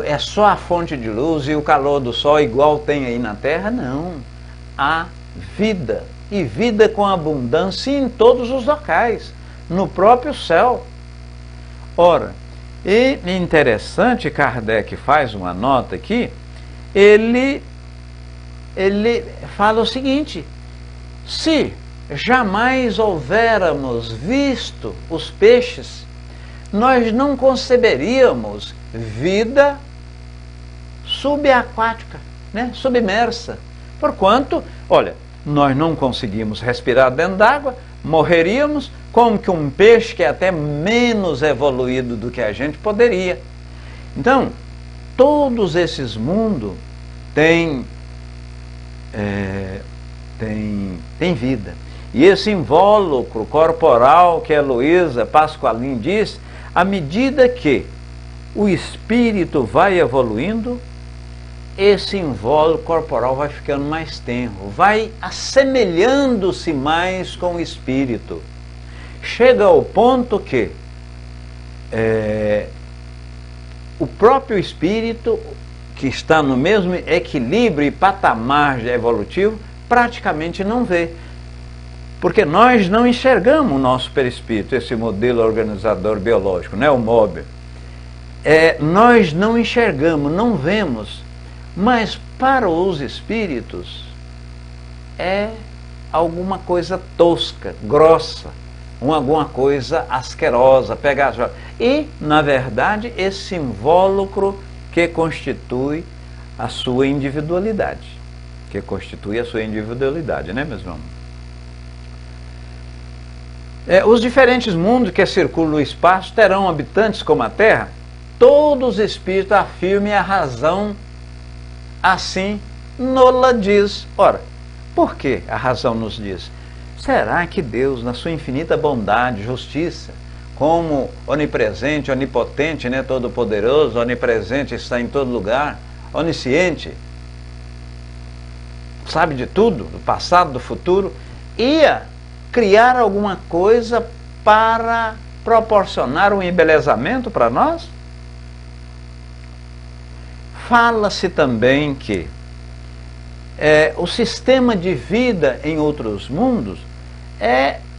é só a fonte de luz e o calor do Sol igual tem aí na Terra? Não. Há vida, e vida com abundância em todos os locais, no próprio céu. Ora, e interessante, Kardec faz uma nota aqui, ele fala o seguinte: se jamais houvéramos visto os peixes, nós não conceberíamos vida subaquática, né? Submersa. Porquanto, olha, nós não conseguimos respirar dentro d'água, morreríamos, como que um peixe que é até menos evoluído do que a gente poderia. Então, todos esses mundos têm vida. E esse invólucro corporal que a Heloísa Pasqualin diz, à medida que o espírito vai evoluindo, esse invólucro corporal vai ficando mais tenro, vai assemelhando-se mais com o espírito. Chega ao ponto que o próprio espírito, que está no mesmo equilíbrio e patamar evolutivo, praticamente não vê. Porque nós não enxergamos o nosso perispírito, esse modelo organizador biológico, né, o MOB. Nós não enxergamos, não vemos, mas para os espíritos é alguma coisa tosca, grossa, alguma coisa asquerosa, pegajosa. E, na verdade, esse invólucro que constitui a sua individualidade. Né, meus irmãos? Os diferentes mundos que circulam no espaço terão habitantes como a Terra? Todos os espíritos afirmam a razão assim nola diz. Ora, por que a razão nos diz? Será que Deus, na sua infinita bondade, justiça, como onipresente, onipotente, né, todo-poderoso, onipresente, está em todo lugar, onisciente, sabe de tudo, do passado, do futuro, ia criar alguma coisa para proporcionar um embelezamento para nós? Fala-se também que o sistema de vida em outros mundos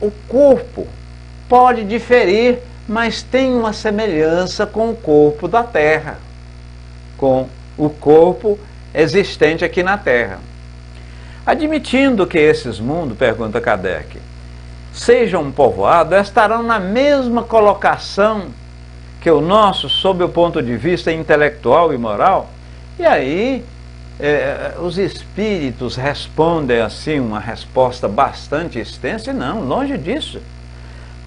o corpo pode diferir, mas tem uma semelhança com o corpo da Terra, com o corpo existente aqui na Terra. Admitindo que esses mundos, pergunta Kardec, sejam povoados, estarão na mesma colocação que o nosso, sob o ponto de vista intelectual e moral? E aí, os espíritos respondem assim, uma resposta bastante extensa, e não, longe disso.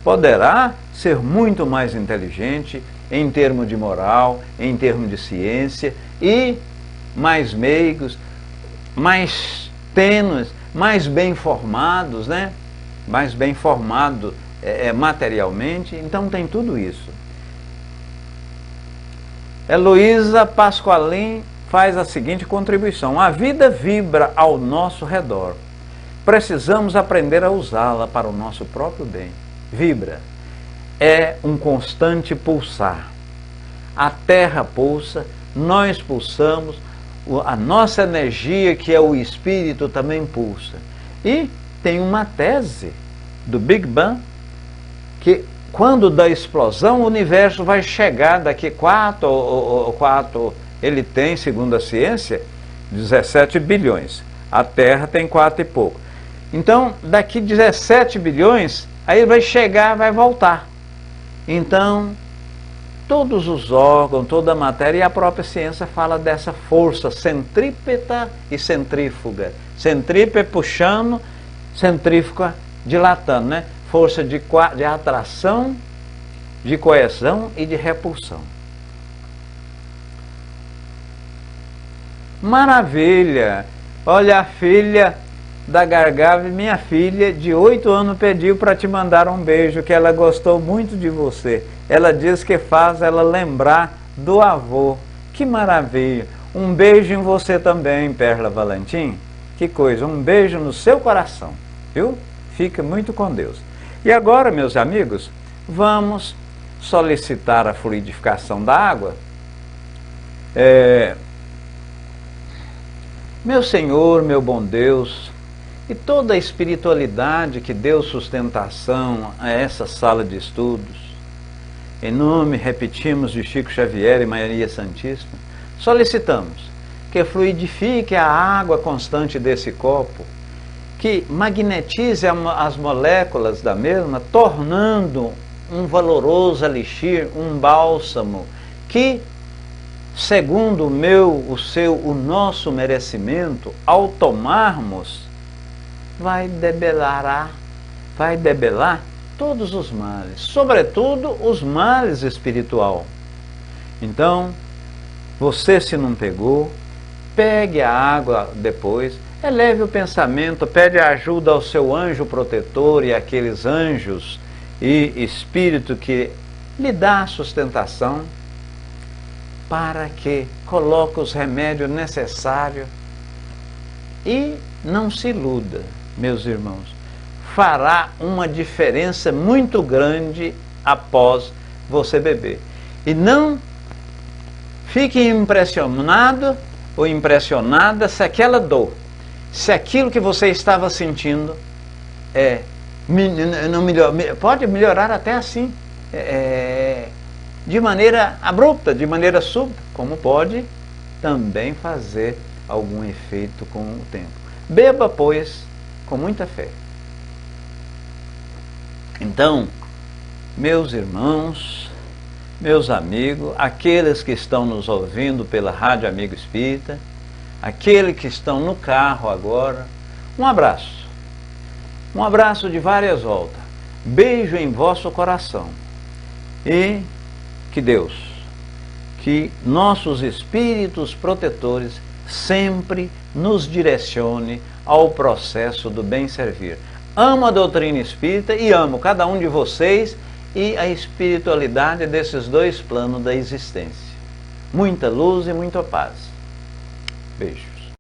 Poderá ser muito mais inteligente em termos de moral, em termos de ciência, e mais meigos, mais tênues, mais bem formados, né? Mais bem formado materialmente. Então tem tudo isso. Heloísa Pasqualin faz a seguinte contribuição: a vida vibra ao nosso redor. Precisamos aprender a usá-la para o nosso próprio bem. Vibra. É um constante pulsar. A Terra pulsa, nós pulsamos, a nossa energia, que é o espírito, também pulsa. E tem uma tese do Big Bang, que quando da explosão o universo vai chegar daqui 4, ele tem, segundo a ciência, 17 bilhões. A Terra tem 4 e pouco. Então, daqui 17 bilhões, aí vai chegar, vai voltar. Então, todos os órgãos, toda a matéria, e a própria ciência fala dessa força centrípeta e centrífuga. Centrípeta puxando, centrífuga dilatando, né? Força de atração, de coesão e de repulsão. Maravilha! Olha, a filha da Gargave, minha filha de 8 anos, pediu para te mandar um beijo, que ela gostou muito de você. Ela diz que faz ela lembrar do avô. Que maravilha! Um beijo em você também, Perla Valentim. Que coisa, um beijo no seu coração, viu? Fica muito com Deus. E agora, meus amigos, vamos solicitar a fluidificação da água. Meu Senhor, meu bom Deus, e toda a espiritualidade que deu sustentação a essa sala de estudos, em nome, repetimos, de Chico Xavier e Maria Santíssima, solicitamos que fluidifique a água constante desse copo, que magnetize as moléculas da mesma, tornando um valoroso elixir, um bálsamo, que, segundo o nosso merecimento, ao tomarmos, vai debelar todos os males, sobretudo os males espiritual. Então, você, se não pegou, pegue a água depois, eleve o pensamento, pede ajuda ao seu anjo protetor e aqueles anjos e espírito que lhe dá a sustentação, para que coloque os remédios necessários. E não se iluda, meus irmãos, fará uma diferença muito grande após você beber. E não fique impressionado ou impressionada se aquela dor, se aquilo que você estava sentindo não pode melhorar até assim, de maneira abrupta, de maneira súbita, como pode também fazer algum efeito com o tempo. Beba, pois, com muita fé. Então, meus irmãos, meus amigos, aqueles que estão nos ouvindo pela Rádio Amigo Espírita, aqueles que estão no carro agora, um abraço de várias voltas, beijo em vosso coração, e que Deus, que nossos espíritos protetores sempre nos direcione ao processo do bem servir. Amo a doutrina espírita e amo cada um de vocês e a espiritualidade desses dois planos da existência. Muita luz e muita paz. Beijo.